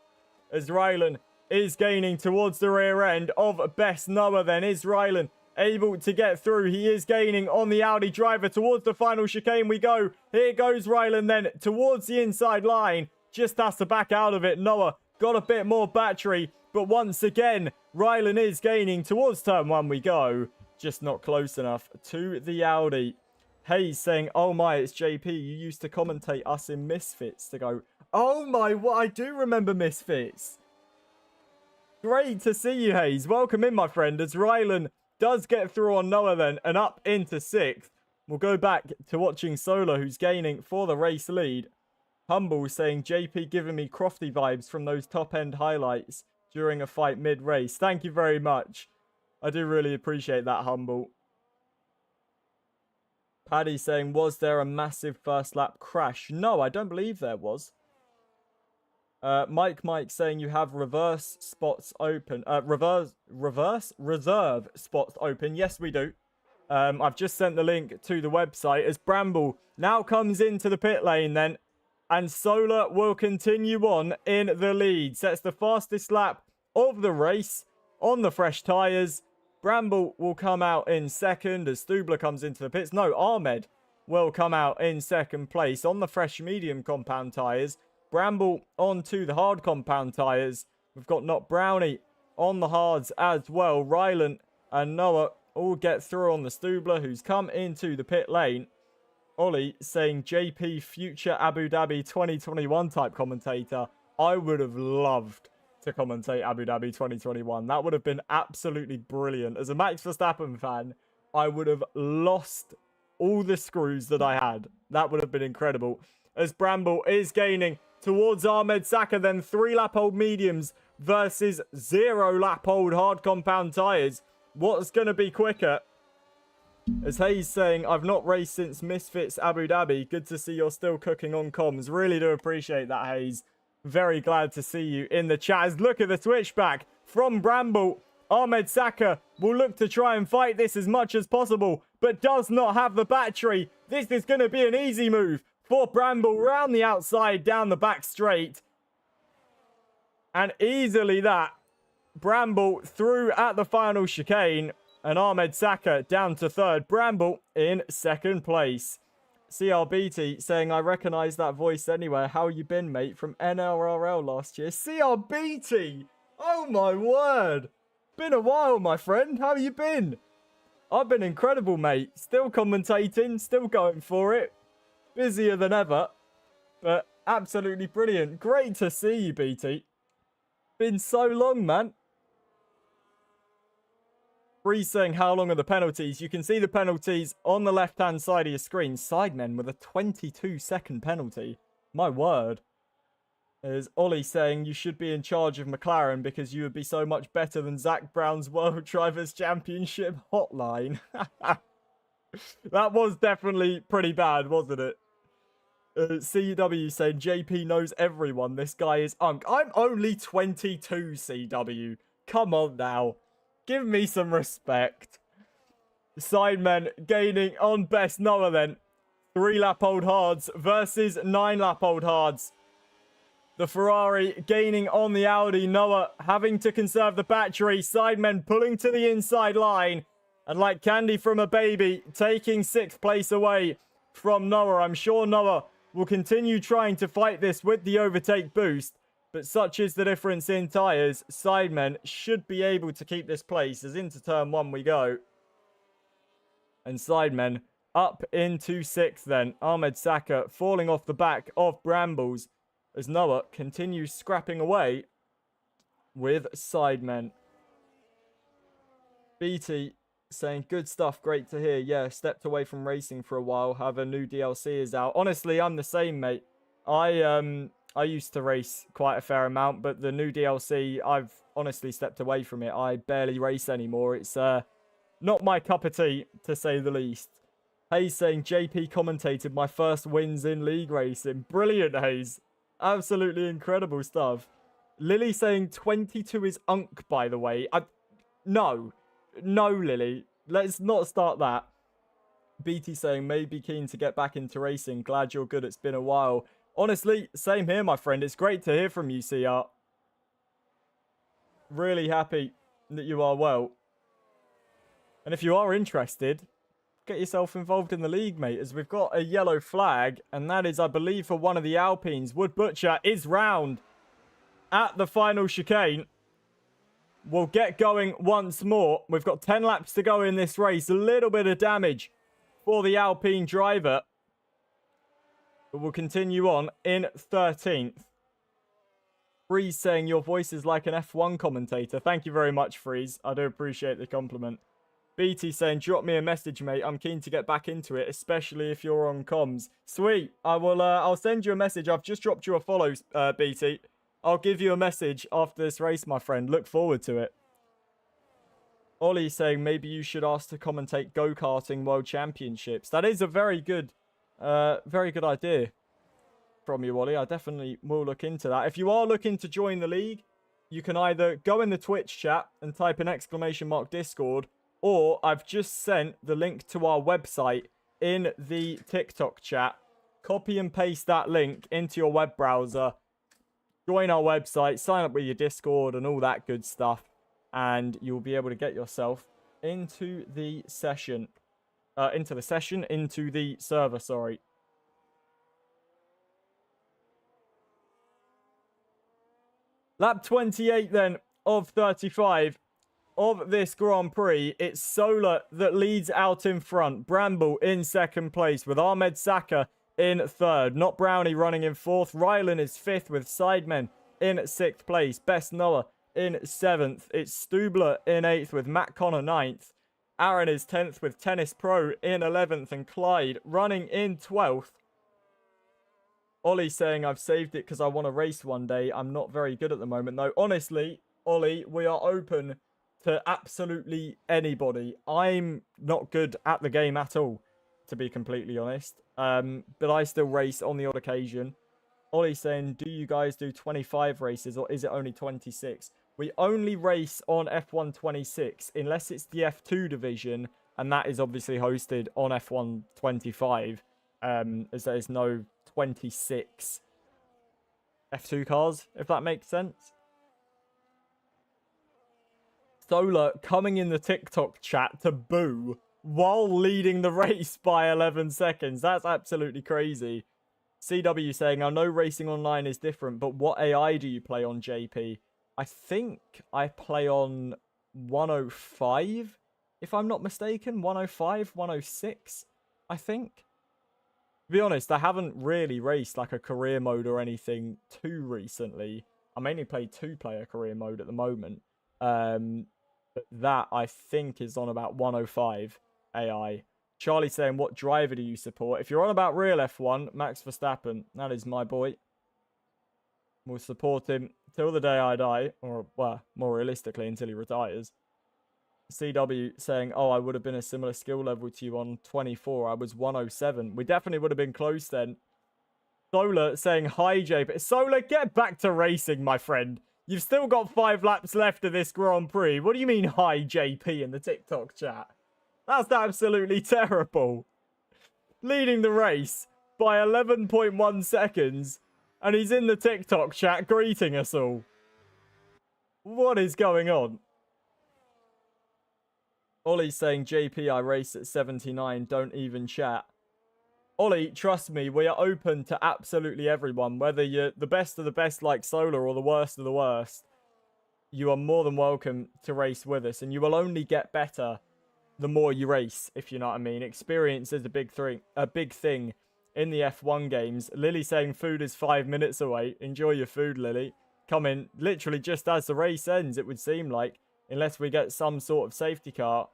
As Rylan is gaining towards the rear end of Best Noah then. Is Rylan able to get through? He is gaining on the Audi driver towards the final chicane we go. Here goes Rylan then towards the inside line. Just has to back out of it. Noah got a bit more battery. But once again, Rylan is gaining towards turn 1 we go. Just not close enough to the Audi. Hayes saying, oh my, it's JP. You used to commentate us in Misfits. To go, oh my, what? I do remember Misfits. Great to see you, Hayes. Welcome in, my friend. As Rylan does get through on Noah then and up into 6th. We'll go back to watching Solar, who's gaining for the race lead. Humble saying, JP giving me Crofty vibes from those top-end highlights during a fight mid-race. Thank you very much. I do really appreciate that, Humble. Paddy saying, was there a massive first lap crash? No, I don't believe there was. Mike saying you have reverse spots open. Reserve spots open. Yes, we do. I've just sent the link to the website as Bramble now comes into the pit lane then. And Solar will continue on in the lead. Sets the fastest lap of the race on the fresh tyres. Bramble will come out in second as Stubler comes into the pits. No, Ahmed will come out in second place on the fresh medium compound tyres. Bramble onto the hard compound tyres. We've got Not Brownie on the hards as well. Rylan and Noah all get through on the Stubler, who's come into the pit lane. Ollie saying JP future Abu Dhabi 2021 type commentator. I would have loved to commentate Abu Dhabi 2021. That would have been absolutely brilliant. As a Max Verstappen fan, I would have lost all the screws that I had. That would have been incredible. As Bramble is gaining towards Ahmed Saka, then 3-lap-old mediums versus 0 lap old hard compound tyres. What's going to be quicker? As Hayes saying, I've not raced since Misfits Abu Dhabi. Good to see you're still cooking on comms. Really do appreciate that, Hayes. Very glad to see you in the chat. As look at the switchback from Bramble. Ahmed Saka will look to try and fight this as much as possible, but does not have the battery. This is going to be an easy move for Bramble round the outside, down the back straight. And easily that. Bramble through at the final chicane. And Ahmed Saka down to third. Bramble in second place. CRBT saying, I recognise that voice anywhere. How you been, mate? From NLRL last year. CRBT! Oh my word! Been a while, my friend. How you been? I've been incredible, mate. Still commentating. Still going for it. Busier than ever. But absolutely brilliant. Great to see you, BT. Been so long, man. Prix saying, how long are the penalties? You can see the penalties on the left-hand side of your screen. Sidemen with a 22-second penalty. My word. There's Ollie saying, you should be in charge of McLaren because you would be so much better than Zach Brown's World Drivers' Championship hotline. That was definitely pretty bad, wasn't it? CW saying, JP knows everyone. This guy is unk. I'm only 22, CW. Come on now. Give me some respect. Sidemen gaining on best Noah then. 3 lap old hards versus 9 lap old hards. The Ferrari gaining on the Audi. Noah having to conserve the battery. Sidemen pulling to the inside line. And like candy from a baby, taking 6th place away from Noah. I'm sure Noah will continue trying to fight this with the overtake boost. But such is the difference in tyres. Sidemen should be able to keep this place as into turn 1 we go. And Sidemen up into 6th then. Ahmed Saka falling off the back of Brambles as Noah continues scrapping away with Sidemen. BT saying, good stuff, great to hear. Yeah, stepped away from racing for a while. Have a new DLC is out. Honestly, I'm the same, mate. I used to race quite a fair amount, but the new DLC, I've honestly stepped away from it. I barely race anymore. It's not my cup of tea, to say the least. Hayes saying, JP commentated my first wins in league racing. Brilliant, Hayes. Absolutely incredible stuff. Lily saying 22 is unk, by the way. No, Lily. Let's not start that. BT saying, maybe keen to get back into racing. Glad you're good. It's been a while. Honestly, same here, my friend. It's great to hear from you, CR. Really happy that you are well. And if you are interested, get yourself involved in the league, mate, as we've got a yellow flag, and that is, I believe, for one of the Alpines. Wood Butcher is round at the final chicane. We'll get going once more. We've got 10 laps to go in this race. A little bit of damage for the Alpine driver. But we'll continue on in 13th. Freeze saying your voice is like an F1 commentator. Thank you very much, Freeze. I do appreciate the compliment. BT saying, drop me a message, mate. I'm keen to get back into it, especially if you're on comms. Sweet. I'll send you a message. I've just dropped you a follow, BT. I'll give you a message after this race, my friend. Look forward to it. Ollie saying, maybe you should ask to commentate go-karting world championships. That is a very good idea from you, Ollie. I definitely will look into that. If you are looking to join the league, you can either go in the Twitch chat and type an ! Discord, or I've just sent the link to our website in the TikTok chat. Copy and paste that link into your web browser. Join our website, sign up with your Discord and all that good stuff. And you'll be able to get yourself into the session. Into the server, sorry. Lap 28 then of 35 of this Grand Prix. It's Solar that leads out in front. Bramble in second place with Ahmed Saka in third. Not Brownie running in fourth. Rylan is fifth with Sidemen in sixth place. Best Noah in seventh. It's Stubler in eighth with Matt Connor ninth. Aaron is 10th with Tennis Pro in 11th. And Clyde running in 12th Ollie saying, I've saved it because I want to race one day. I'm not very good at the moment, though. Honestly, Ollie, we are open to absolutely anybody. I'm not good at the game at all, to be completely honest. But I still race on the odd occasion. Ollie saying, do you guys do 25 races or is it only 26? We only race on F1 26 unless it's the F2 division, and that is obviously hosted on F1 25, as there is no 26 F2 cars, if that makes sense. Solar coming in the TikTok chat to boo while leading the race by 11 seconds. That's absolutely crazy. CW saying, I know racing online is different, but what AI do you play on, JP? I think I play on 105, if I'm not mistaken. 105, 106, I think. To be honest, I haven't really raced like a career mode or anything too recently. I mainly play two-player career mode at the moment. But that, I think, is on about 105 AI. Charlie saying, what driver do you support? If you're on about real F1, Max Verstappen. That is my boy. We'll support him till the day I die. Or, well, more realistically, until he retires. CW saying, oh, I would have been a similar skill level to you on 24. I was 107. We definitely would have been close then. Solar saying, hi, JP. Solar, get back to racing, my friend. You've still got 5 laps left of this Grand Prix. What do you mean, hi, JP, in the TikTok chat? That's absolutely terrible. Leading the race by 11.1 seconds. And he's in the TikTok chat greeting us all. What is going on? Ollie's saying, JP, I race at 79. Don't even chat. Ollie, trust me, we are open to absolutely everyone. Whether you're the best of the best like Solar or the worst of the worst. You are more than welcome to race with us. And you will only get better the more you race, if you know what I mean. Experience is a big thing in the F1 games. Lily saying food is 5 minutes away. Enjoy your food, Lily. Come in literally just as the race ends, it would seem like. Unless we get some sort of safety car.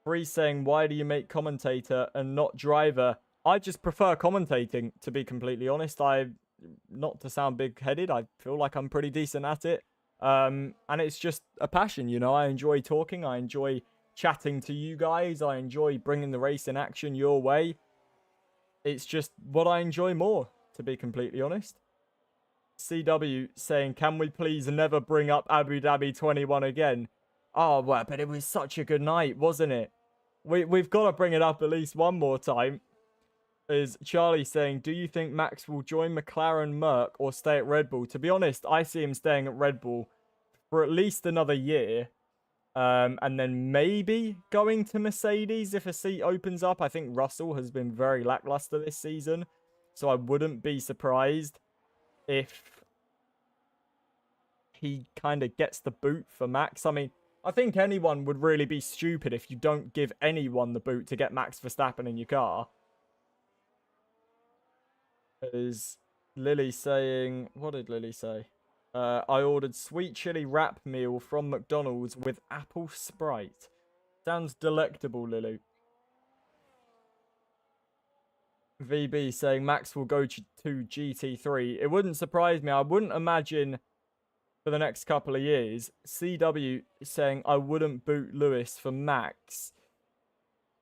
Prix saying, why do you make commentator and not driver? I just prefer commentating, to be completely honest. Not to sound big-headed, I feel like I'm pretty decent at it. And it's just a passion, you know. I enjoy talking. I enjoy chatting to you guys. I enjoy bringing the race in action your way. It's just what I enjoy more, to be completely honest. CW saying, can we please never bring up Abu Dhabi 21 again? Oh, well, but it was such a good night, wasn't it? We've got to bring it up at least one more time. Is Charlie saying, do you think Max will join McLaren, Merc, or stay at Red Bull? To be honest, I see him staying at Red Bull for at least another year. And then maybe going to Mercedes if a seat opens up. I think Russell has been very lackluster this season. So I wouldn't be surprised if he kind of gets the boot for Max. I mean, I think anyone would really be stupid if you don't give anyone the boot to get Max Verstappen in your car. Is Lily saying... What did Lily say? I ordered sweet chili wrap meal from McDonald's with apple Sprite. Sounds delectable, Lily. VB saying Max will go to GT3. It wouldn't surprise me. I wouldn't imagine for the next couple of years. CW saying I wouldn't boot Lewis for Max.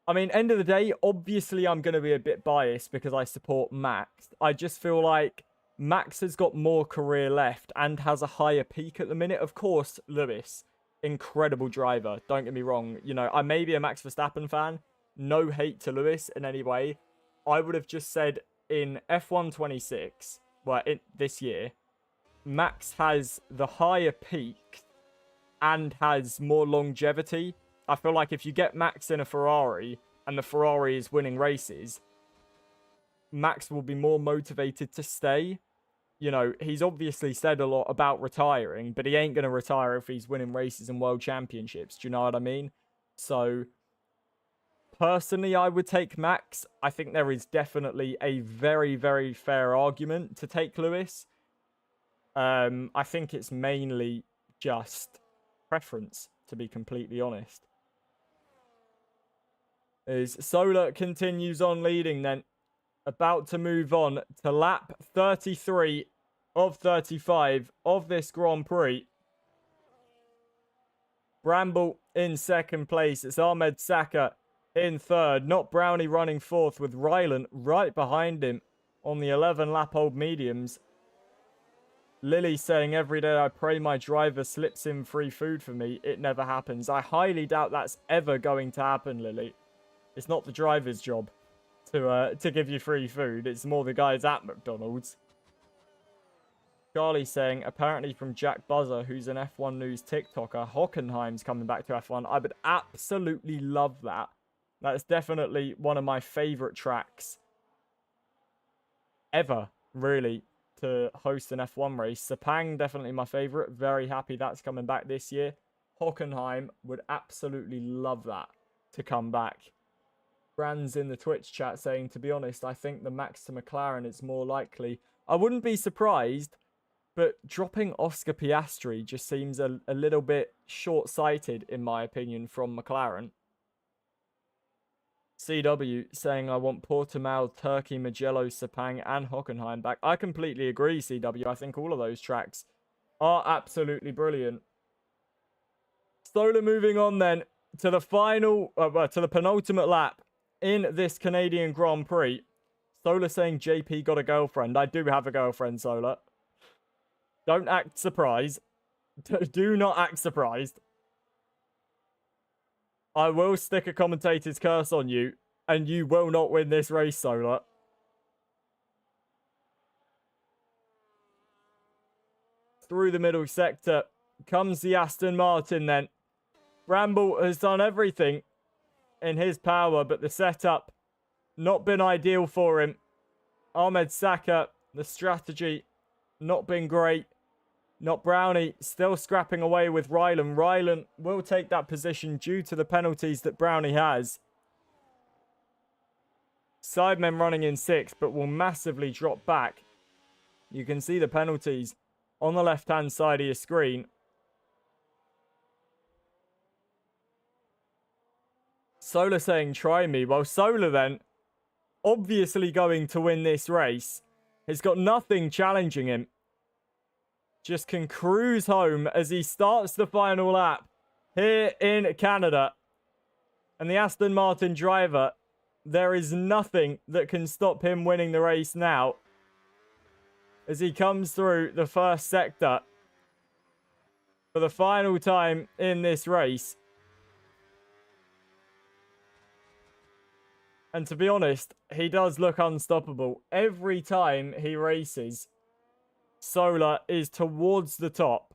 I mean, end of the day, obviously I'm going to be a bit biased because I support Max. I just feel like Max has got more career left and has a higher peak at the minute. Of course, Lewis, incredible driver. Don't get me wrong. You know, I may be a Max Verstappen fan. No hate to Lewis in any way. I would have just said in F1 26, well, this year, Max has the higher peak and has more longevity. I feel like if you get Max in a Ferrari and the Ferrari is winning races, Max will be more motivated to stay. You know, he's obviously said a lot about retiring, but he ain't going to retire if he's winning races and world championships. Do you know what I mean? So, personally, I would take Max. I think there is definitely a very, very fair argument to take Lewis. I think it's mainly just preference, to be completely honest. As Solar continues on leading then. about to move on to lap 33 of 35 of this Grand Prix. Bramble in second place. It's Ahmed Saka in third. Not Brownie running fourth, with Rylan right behind him on the 11-lap-old mediums. Lily saying, every day I pray my driver slips in free food for me. It never happens. I highly doubt that's ever going to happen, Lily. It's not the driver's job to give you free food. It's more the guys at McDonald's. Charlie saying, apparently from Jack Buzzer, who's an F1 News TikToker, Hockenheim's coming back to F1. I would absolutely love that. That's definitely one of my favourite tracks ever, really, to host an F1 race. Sepang, definitely my favourite. Very happy that's coming back this year. Hockenheim, would absolutely love that to come back. Brand's in the Twitch chat saying, to be honest, I think the Max to McLaren is more likely. I wouldn't be surprised, but dropping Oscar Piastri just seems a little bit short-sighted, in my opinion, from McLaren. CW saying, I want Portimao, Turkey, Mugello, Sepang, and Hockenheim back. I completely agree, CW. I think all of those tracks are absolutely brilliant. Solar moving on then to the final, to the penultimate lap in this Canadian Grand Prix. Solar saying, JP got a girlfriend. I do have a girlfriend, Solar. Don't act surprised. Do not act surprised. I will stick a commentator's curse on you, and you will not win this race, Solar. Through the middle sector comes the Aston Martin then. Bramble has done everything in his power, but the setup not been ideal for him. Ahmed Saka, the strategy not been great. Not Brownie, still scrapping away with Rylan. Rylan will take that position due to the penalties that Brownie has. Sidemen running in 6th, but will massively drop back. You can see the penalties on the left-hand side of your screen. Solar saying, try me. Well, Solar then, obviously going to win this race, has got nothing challenging him. Just can cruise home as he starts the final lap here in Canada. And the Aston Martin driver, there is nothing that can stop him winning the race now, as he comes through the first sector for the final time in this race. And to be honest, he does look unstoppable. Every time he races, Solar is towards the top.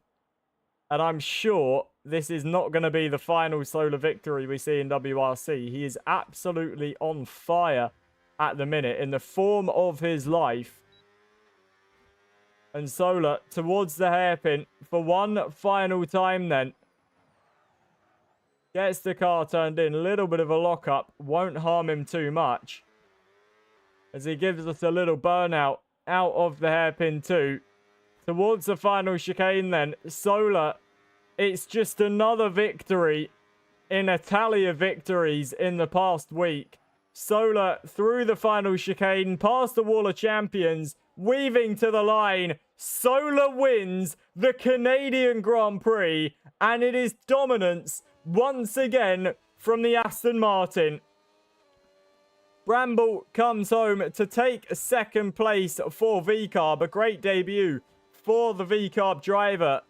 And I'm sure this is not going to be the final Solar victory we see in WRC. He is absolutely on fire at the minute, in the form of his life. And Solar towards the hairpin for one final time then. Gets the car turned in. A little bit of a lockup. Won't harm him too much, as he gives us a little burnout out of the hairpin too. Towards the final chicane then. Solar, it's just another victory in a tally of victories in the past week. Solar through the final chicane, past the wall of champions, weaving to the line. Solar wins the Canadian Grand Prix, and it is dominance once again from the Aston Martin. Bramble comes home to take second place for VCarb. A great debut for the VCarb driver.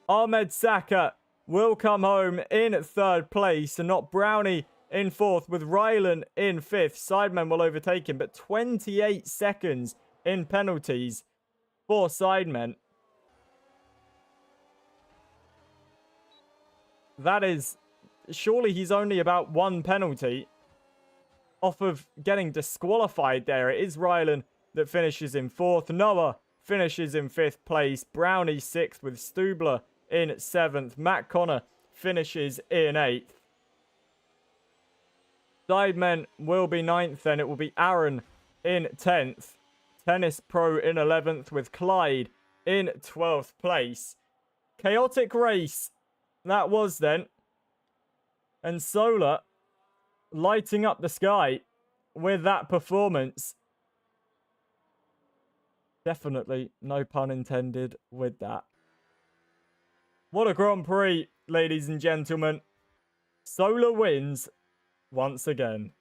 Ahmed Saka will come home in third place, and not Brownie in fourth, with Rylan in fifth. Sidemen will overtake him, but 28 seconds in penalties for Sidemen. That is, surely he's only about one penalty off of getting disqualified there. It is Rylan that finishes in fourth. Noah finishes in fifth place. Brownie sixth, with Stubler in seventh. Matt Connor finishes in eighth. Sidemen will be ninth, then. It will be Aaron in 10th. Tennis Pro in 11th, with Clyde in 12th place. Chaotic race that was then. And Solar lighting up the sky with that performance. Definitely no pun intended with that. What a Grand Prix, ladies and gentlemen. Solar wins once again.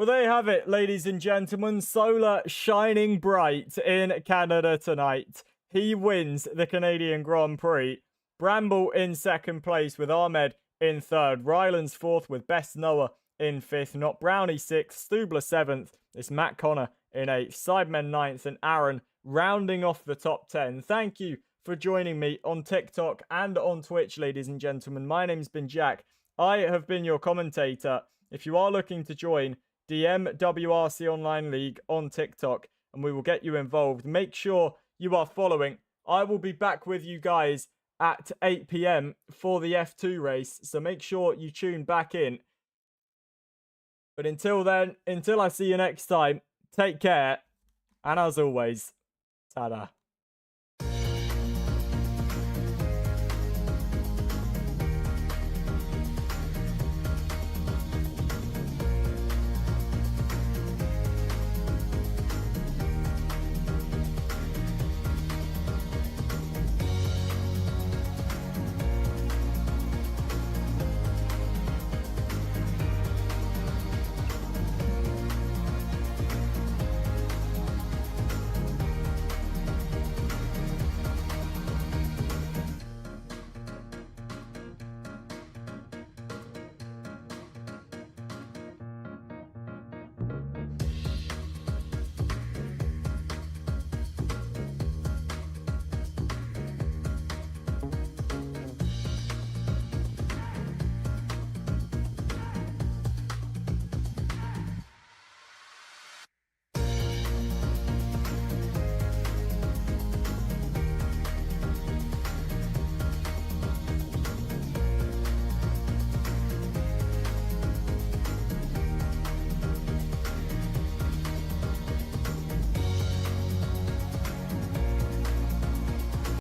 Well, there you have it, ladies and gentlemen. Solar shining bright in Canada tonight. He wins the Canadian Grand Prix. Bramble in second place with Ahmed in third. Ryland's fourth with Best Noah in fifth. Not Brownie sixth. Stubler seventh. It's Matt Connor in eighth. Sidemen ninth. And Aaron rounding off the top 10. Thank you for joining me on TikTok and on Twitch, ladies and gentlemen. My name's been Jack. I have been your commentator. If you are looking to join, DM WRC Online League on TikTok and we will get you involved. Make sure you are following. I will be back with you guys at 8 p.m. for the F2 race, so make sure you tune back in. But until then, until I see you next time, take care, and as always, ta-da.